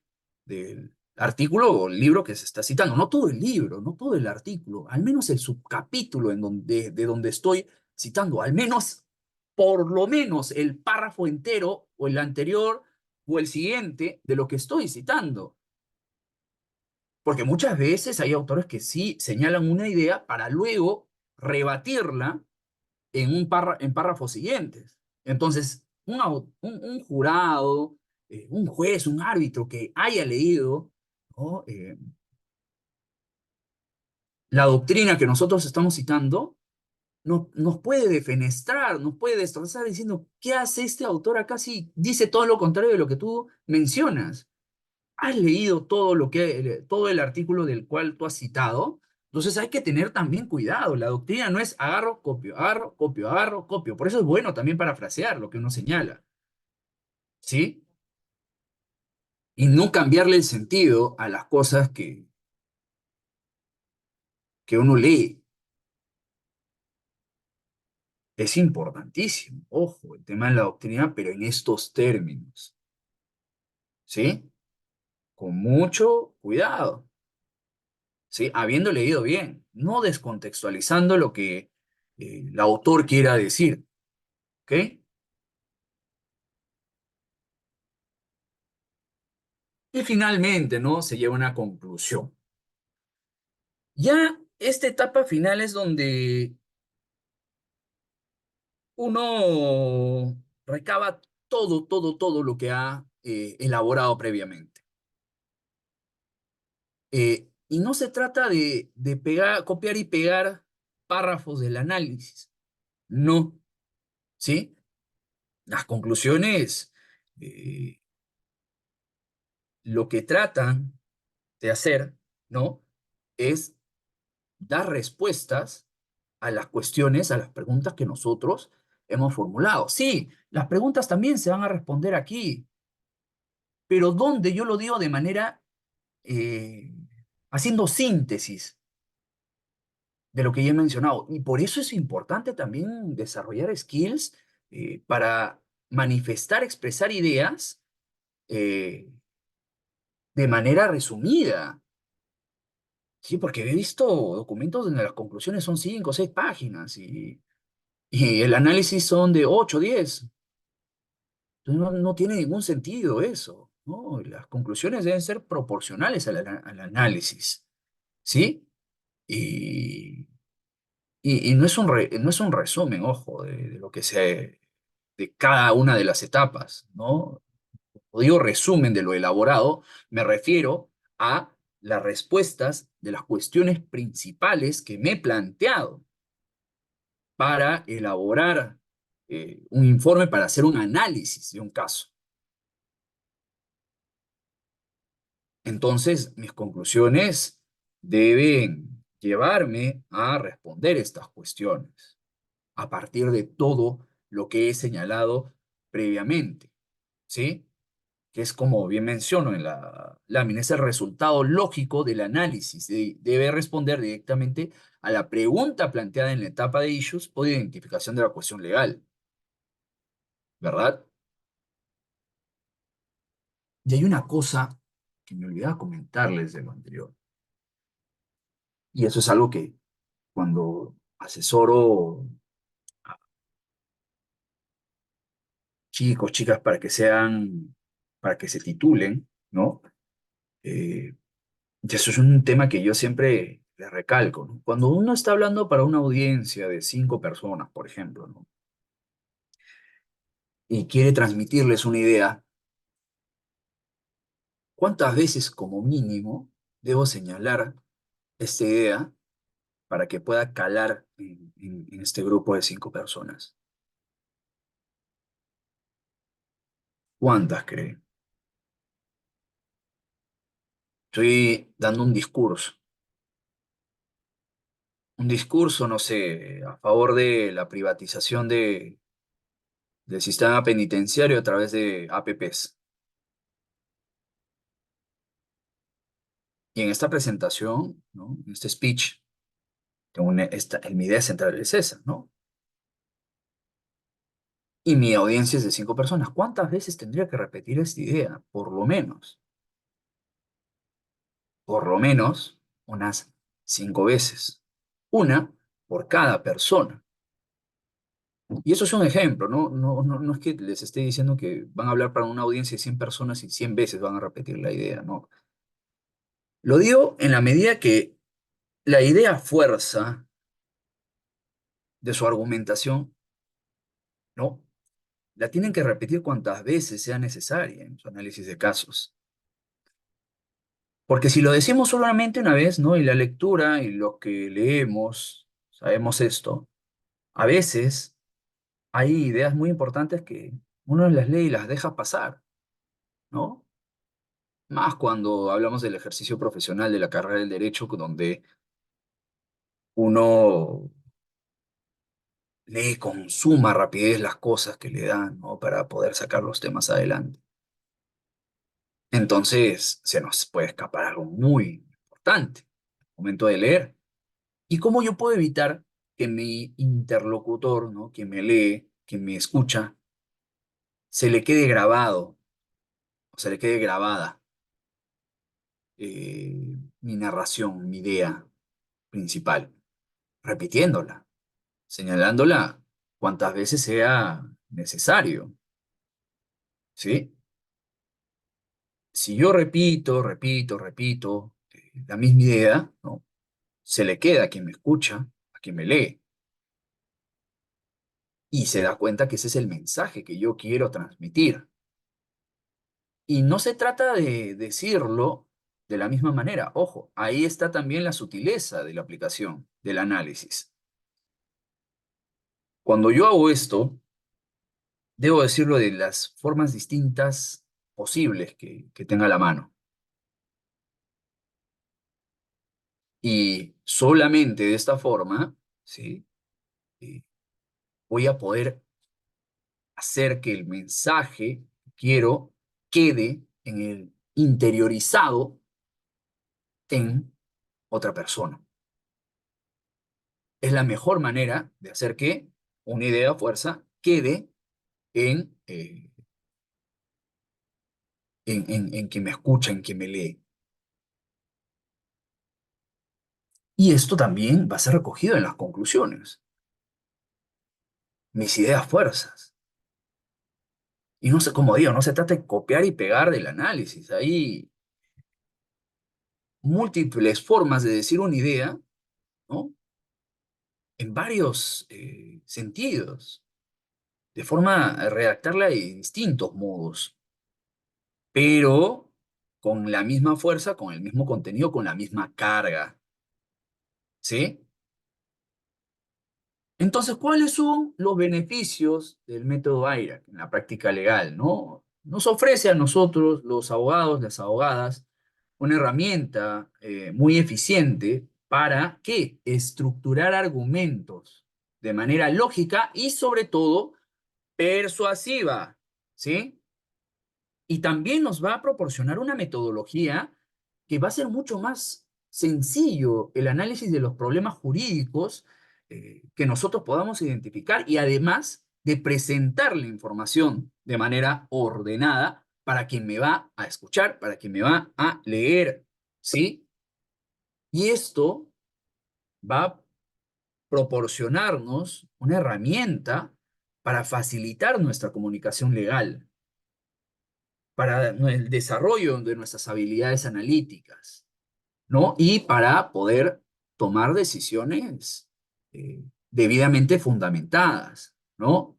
del artículo o el libro que se está citando. No todo el libro, no todo el artículo, al menos el subcapítulo de donde estoy citando, al menos, por lo menos el párrafo entero o el anterior o el siguiente de lo que estoy citando. Porque muchas veces hay autores que sí señalan una idea para luego rebatirla en párrafos siguientes. Entonces, un jurado, un juez, un árbitro que haya leído, ¿no? La doctrina que nosotros estamos citando, nos puede defenestrar, nos puede destrozar diciendo, ¿qué hace este autor acá si dice todo lo contrario de lo que tú mencionas? ¿Has leído todo el artículo del cual tú has citado? Entonces hay que tener también cuidado. La doctrina no es agarro, copio, agarro, copio, agarro, copio. Por eso es bueno también parafrasear lo que uno señala, ¿sí? Y no cambiarle el sentido a las cosas que uno lee. Es importantísimo, ojo, el tema de la doctrina, pero en estos términos, ¿sí? Con mucho cuidado, ¿sí? Habiendo leído bien, no descontextualizando lo que el autor quiera decir, ¿ok? Y finalmente, ¿no? Se lleva a una conclusión. Ya esta etapa final es donde uno recaba todo lo que ha elaborado previamente. Y no se trata de pegar, copiar y pegar párrafos del análisis, no, ¿sí? Las conclusiones, eh, lo que tratan de hacer, ¿no? Es dar respuestas a las cuestiones, a las preguntas que nosotros hemos formulado. Sí, las preguntas también se van a responder aquí, pero ¿dónde? Yo lo digo de manera eh, haciendo síntesis de lo que ya he mencionado. Y por eso es importante también desarrollar skills para manifestar, expresar ideas eh, de manera resumida. Sí, porque he visto documentos donde las conclusiones son 5 o 6 páginas y el análisis son de 8 o 10. Entonces no tiene ningún sentido eso, ¿no? Las conclusiones deben ser proporcionales al análisis, ¿sí? Y no es un resumen, ojo, de lo que se de cada una de las etapas, ¿no? Cuando digo resumen de lo elaborado, me refiero a las respuestas de las cuestiones principales que me he planteado para elaborar un informe, para hacer un análisis de un caso. Entonces, mis conclusiones deben llevarme a responder estas cuestiones a partir de todo lo que he señalado previamente, ¿sí? Que es como bien menciono en la lámina, es el resultado lógico del análisis. Debe responder directamente a la pregunta planteada en la etapa de issues o de identificación de la cuestión legal, ¿verdad? Y hay una cosa que me olvidaba comentarles de lo anterior, y eso es algo que cuando asesoro a chicos, chicas para que se titulen, ¿no? Eh, y eso es un tema que yo siempre les recalco, ¿no? Cuando uno está hablando para una audiencia de 5 personas, por ejemplo, ¿no? Y quiere transmitirles una idea, ¿cuántas veces como mínimo debo señalar esta idea para que pueda calar en este grupo de 5 personas? ¿Cuántas creen? Estoy dando un discurso, no sé, a favor de la privatización del sistema penitenciario a través de APPs. Y en esta presentación, ¿no? En este speech, mi idea central es esa, ¿no? Y mi audiencia es de 5 personas. ¿Cuántas veces tendría que repetir esta idea? Por lo menos unas 5 veces. Una por cada persona. Y eso es un ejemplo, ¿no? No es que les esté diciendo que van a hablar para una audiencia de 100 personas y 100 veces van a repetir la idea, ¿no? Lo digo en la medida que la idea fuerza de su argumentación, ¿no? La tienen que repetir cuantas veces sea necesaria en su análisis de casos. Porque si lo decimos solamente una vez, ¿no? Y la lectura y lo que leemos, sabemos esto, a veces hay ideas muy importantes que uno las lee y las deja pasar, ¿no? Más cuando hablamos del ejercicio profesional de la carrera del derecho, donde uno lee con suma rapidez las cosas que le dan, ¿no? Para poder sacar los temas adelante. Entonces, se nos puede escapar algo muy importante al momento de leer. ¿Y cómo yo puedo evitar que mi interlocutor, ¿no? Quien me lee, quien me escucha, se le quede grabado o se le quede grabada mi narración, mi idea principal, repitiéndola, señalándola cuantas veces sea necesario, ¿sí? Si yo repito la misma idea, ¿no? Se le queda a quien me escucha, a quien me lee, y se da cuenta que ese es el mensaje que yo quiero transmitir. Y no se trata de decirlo de la misma manera. Ojo, ahí está también la sutileza de la aplicación, del análisis. Cuando yo hago esto, debo decirlo de las formas distintas posibles que tenga a la mano. Y solamente de esta forma, ¿sí? Eh, Voy a poder hacer que el mensaje que quiero quede en el interiorizado en otra persona. Es la mejor manera de hacer que una idea a fuerza quede en quien me escucha, en quien me lee. Y esto también va a ser recogido en las conclusiones, mis ideas fuerzas. Y no sé, como digo, no se trata de copiar y pegar del análisis. Hay múltiples formas de decir una idea, ¿no? En varios sentidos. de forma, redactarla de distintos modos, pero con la misma fuerza, con el mismo contenido, con la misma carga, ¿sí? Entonces, ¿cuáles son los beneficios del método AIRAC en la práctica legal, no? Nos ofrece a nosotros, los abogados, las abogadas, una herramienta muy eficiente para ¿qué? Estructurar argumentos de manera lógica y sobre todo persuasiva, ¿sí? Y también nos va a proporcionar una metodología que va a ser mucho más sencillo el análisis de los problemas jurídicos que nosotros podamos identificar y además de presentar la información de manera ordenada para quien me va a escuchar, para quien me va a leer, ¿sí? Y esto va a proporcionarnos una herramienta para facilitar nuestra comunicación legal, para el desarrollo de nuestras habilidades analíticas, ¿no? Y para poder tomar decisiones debidamente fundamentadas, ¿no?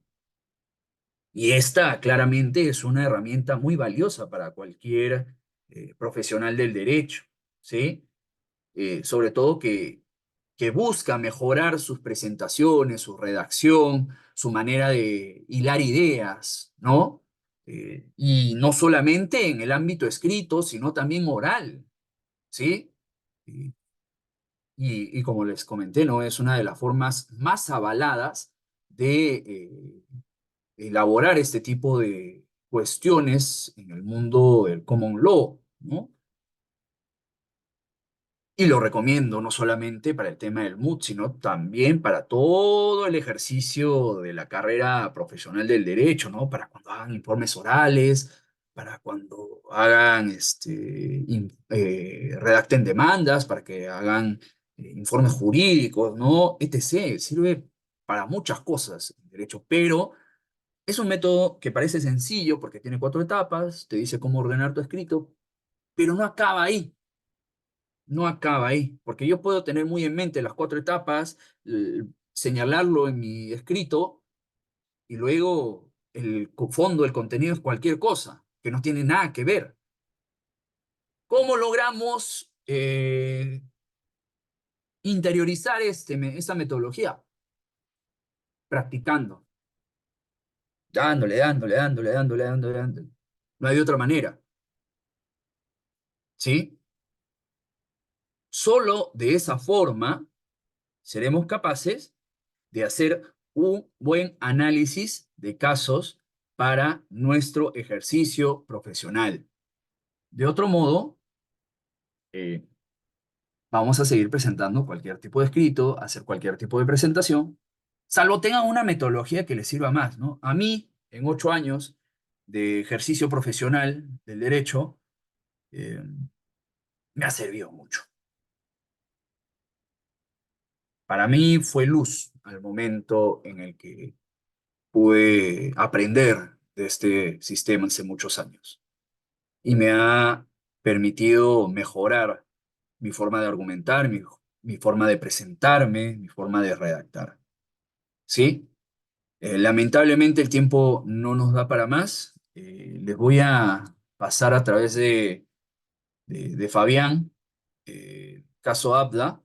Y esta claramente es una herramienta muy valiosa para cualquier profesional del derecho, ¿sí? Sobre todo que busca mejorar sus presentaciones, su redacción, su manera de hilar ideas, ¿no? Y no solamente en el ámbito escrito, sino también oral, ¿sí? Y, y como les comenté, ¿no? Es una de las formas más avaladas de elaborar este tipo de cuestiones en el mundo del common law, ¿no? Y lo recomiendo no solamente para el tema del MUT, sino también para todo el ejercicio de la carrera profesional del derecho, ¿no? Para cuando hagan informes orales, para cuando hagan, redacten demandas, para que hagan informes jurídicos, ¿no? etc. Sirve para muchas cosas el derecho, pero es un método que parece sencillo porque tiene 4 etapas, te dice cómo ordenar tu escrito, pero no acaba ahí, no acaba ahí, porque yo puedo tener muy en mente las 4 etapas, señalarlo en mi escrito y luego el fondo, el contenido es cualquier cosa, que no tiene nada que ver. ¿Cómo logramos interiorizar esta metodología? Practicando, dándole. No hay de otra manera, ¿sí? Solo de esa forma seremos capaces de hacer un buen análisis de casos para nuestro ejercicio profesional. De otro modo, eh, vamos a seguir presentando cualquier tipo de escrito, hacer cualquier tipo de presentación, salvo tengan una metodología que les sirva más, ¿no? A mí, en 8 años de ejercicio profesional del derecho, eh, me ha servido mucho. Para mí fue luz al momento en el que pude aprender de este sistema hace muchos años y me ha permitido mejorar mi forma de argumentar, mi forma de presentarme, mi forma de redactar. ¿Sí? Lamentablemente el tiempo no nos da para más. Les voy a pasar a través de Fabián, caso Abda,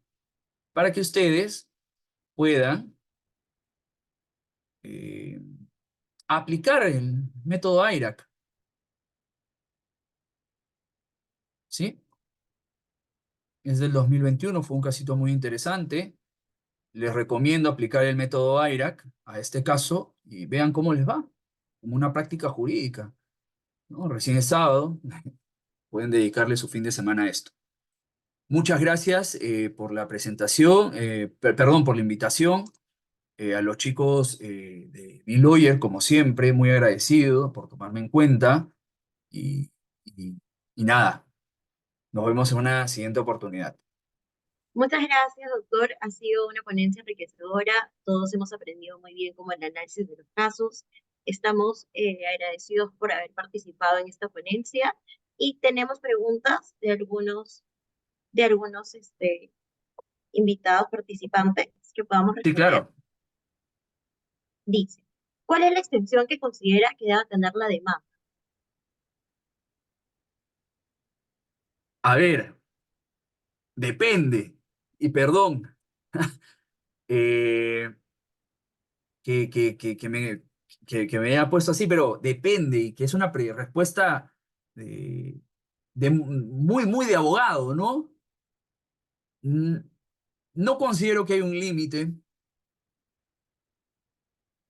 para que ustedes puedan eh, aplicar el método AIRAC. ¿Sí? Es del 2021, fue un casito muy interesante. Les recomiendo aplicar el método AIRAC a este caso y vean cómo les va, como una práctica jurídica, ¿no? Recién es sábado, pueden dedicarle su fin de semana a esto. Muchas gracias por la presentación, perdón, por la invitación. A los chicos de B-Lawyer, como siempre, muy agradecido por tomarme en cuenta y, y y nada, nos vemos en una siguiente oportunidad. Muchas gracias, doctor. Ha sido una ponencia enriquecedora. Todos hemos aprendido muy bien como el análisis de los casos. Estamos agradecidos por haber participado en esta ponencia y tenemos preguntas de algunos invitados participantes que podamos Sí, responder. claro. Dice. ¿Cuál es la extensión que considera que debe tener la demanda? A ver, depende. Y perdón, eh, que que me haya puesto así, pero depende, y que es una respuesta de, muy de abogado, ¿no? Mm, No considero que hay un límite,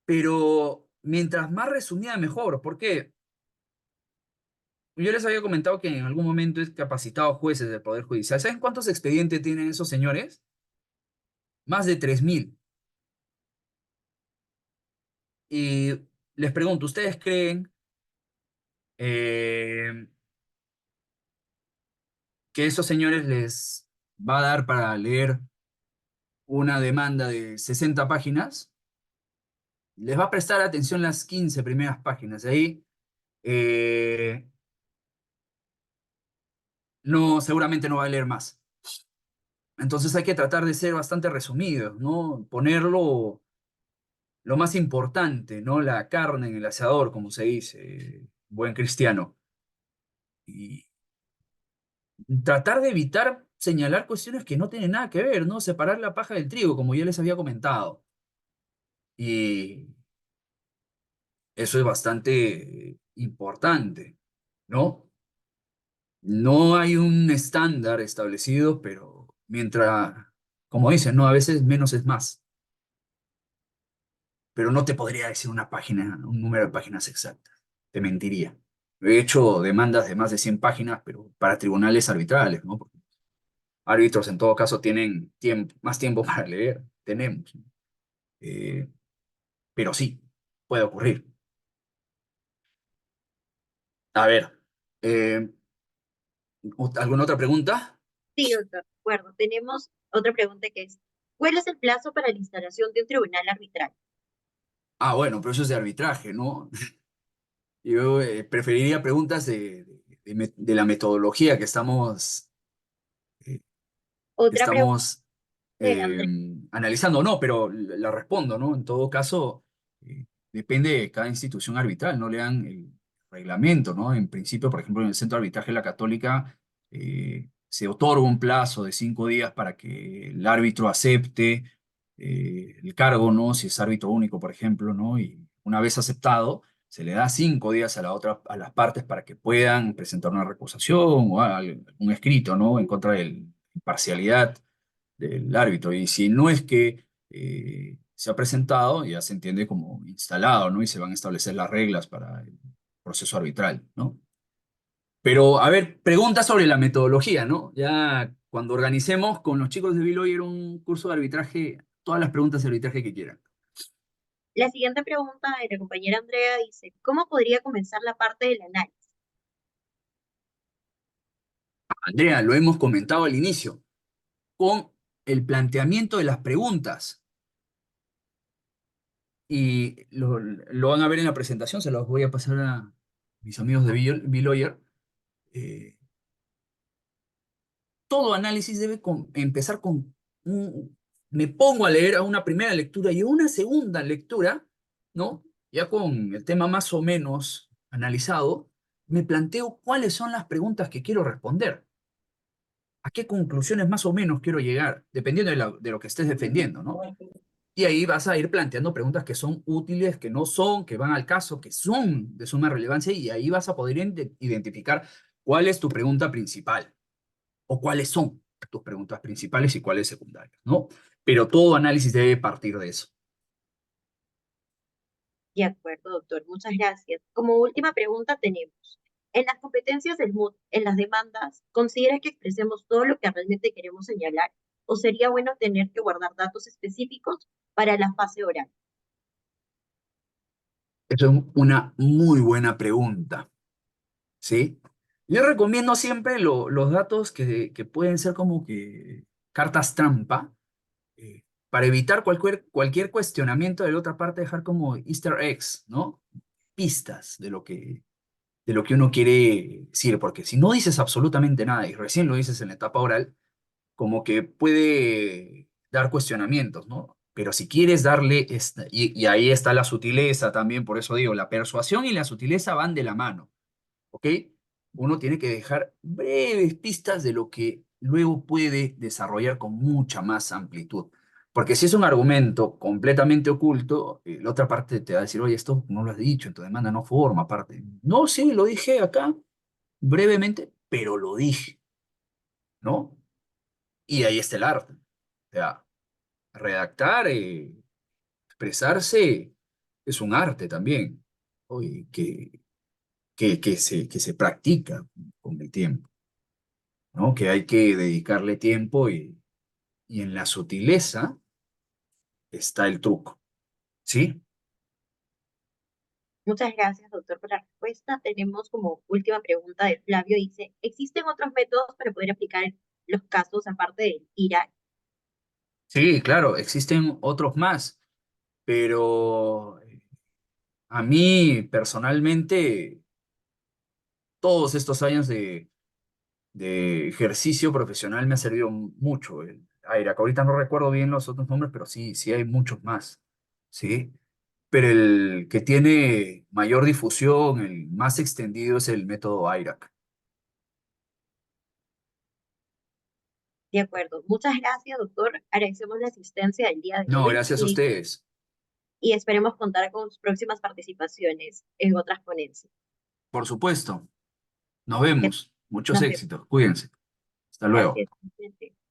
pero mientras más resumida, mejor. ¿Por qué? Yo les había comentado que en algún momento he capacitado jueces del Poder Judicial. ¿Saben cuántos expedientes tienen esos señores? Más de 3.000. Y les pregunto, ¿ustedes creen eh, que esos señores les va a dar para leer una demanda de 60 páginas? Les va a prestar atención las 15 primeras páginas. De ahí eh, no, seguramente no va a leer más. Entonces hay que tratar de ser bastante resumidos, ¿no? Ponerlo lo más importante, ¿no? La carne en el asador, como se dice, buen cristiano. Y tratar de evitar señalar cuestiones que no tienen nada que ver, ¿no? Separar la paja del trigo, como ya les había comentado. Y eso es bastante importante, ¿no? No hay un estándar establecido, pero mientras, como dicen, ¿no? A veces menos es más. Pero no te podría decir una página, un número de páginas exactas. Te mentiría. He hecho demandas de más de 100 páginas, pero para tribunales arbitrales, ¿no? Porque árbitros en todo caso tienen más tiempo para leer. Tenemos, ¿no? Eh, pero sí, puede ocurrir. A ver, eh, ¿alguna otra pregunta? Sí, doctor, de acuerdo. Tenemos otra pregunta que es, ¿cuál es el plazo para la instalación de un tribunal arbitral? Ah, bueno, pero eso es de arbitraje, ¿no? Yo preferiría preguntas de la metodología eh, que Otra pregunta estamos de eh, Andrés. analizando. No, pero la respondo, ¿no? En todo caso, depende de cada institución arbitral, no lean el reglamento, ¿no? En principio, por ejemplo, en el Centro de Arbitraje de la Católica se otorga un plazo de 5 días para que el árbitro acepte el cargo, ¿no? Si es árbitro único, por ejemplo, ¿no? Y una vez aceptado, se le da 5 días a las partes para que puedan presentar una recusación o un escrito, ¿no? En contra de la imparcialidad del árbitro. Y si no es que se ha presentado, ya se entiende como instalado, ¿no? Y se van a establecer las reglas para el proceso arbitral, ¿no? Pero, a ver, preguntas sobre la metodología, ¿no? Ya cuando organicemos con los chicos de Biloyer un curso de arbitraje, todas las preguntas de arbitraje que quieran. La siguiente pregunta de la compañera Andrea dice, ¿cómo podría comenzar la parte del análisis? Andrea, lo hemos comentado al inicio, con el planteamiento de las preguntas. Y lo van a ver en la presentación, se los voy a pasar a mis amigos de Biloyer. Eh, Todo análisis debe empezar con me pongo a leer a una primera lectura y a una segunda lectura, ¿no? Ya con el tema más o menos analizado, me planteo cuáles son las preguntas que quiero responder, a qué conclusiones más o menos quiero llegar, dependiendo de lo que estés defendiendo, ¿no? Y ahí vas a ir planteando preguntas que son útiles, que no son, que van al caso, que son de suma relevancia, y ahí vas a poder identificar cuál es tu pregunta principal o cuáles son tus preguntas principales y cuáles secundarias, ¿no? Pero todo análisis debe partir de eso. De acuerdo, doctor, muchas gracias. Como última pregunta tenemos, en las competencias del MUD, en las demandas, ¿considera que expresemos todo lo que realmente queremos señalar o sería bueno tener que guardar datos específicos para la fase oral? Eso es una muy buena pregunta, ¿sí? Yo recomiendo siempre los datos que pueden ser como que cartas trampa, para evitar cualquier cuestionamiento de la otra parte, dejar como Easter eggs, ¿no? Pistas de lo que uno quiere decir, porque si no dices absolutamente nada y recién lo dices en la etapa oral, como que puede dar cuestionamientos, ¿no? Pero si quieres darle, y ahí está la sutileza también, por eso digo, la persuasión y la sutileza van de la mano, ¿ok? Uno tiene que dejar breves pistas de lo que luego puede desarrollar con mucha más amplitud. Porque si es un argumento completamente oculto, la otra parte te va a decir, oye, esto no lo has dicho, en tu demanda no forma parte. No, sí, lo dije acá, brevemente, pero lo dije, ¿no? Y ahí está el arte. O sea, redactar, expresarse es un arte también, oye, que se practica con el tiempo, ¿no? Que hay que dedicarle tiempo y en la sutileza está el truco, ¿sí? Muchas gracias, doctor, por la respuesta. Tenemos como última pregunta de Flavio. Dice, ¿existen otros métodos para poder aplicar los casos aparte del IRA? Sí, claro, existen otros más, pero a mí personalmente, todos estos años de ejercicio profesional me ha servido mucho el AIRAC. Ahorita no recuerdo bien los otros nombres, pero sí, sí hay muchos más, ¿sí? Pero el que tiene mayor difusión, el más extendido es el método AIRAC. De acuerdo. Muchas gracias, doctor. Agradecemos la asistencia del día de No, hoy gracias a ustedes. y esperemos contar con sus próximas participaciones en otras ponencias. Por supuesto. Nos Que vemos. Muchos nos vemos. éxitos. Cuídense. Hasta luego. Gracias.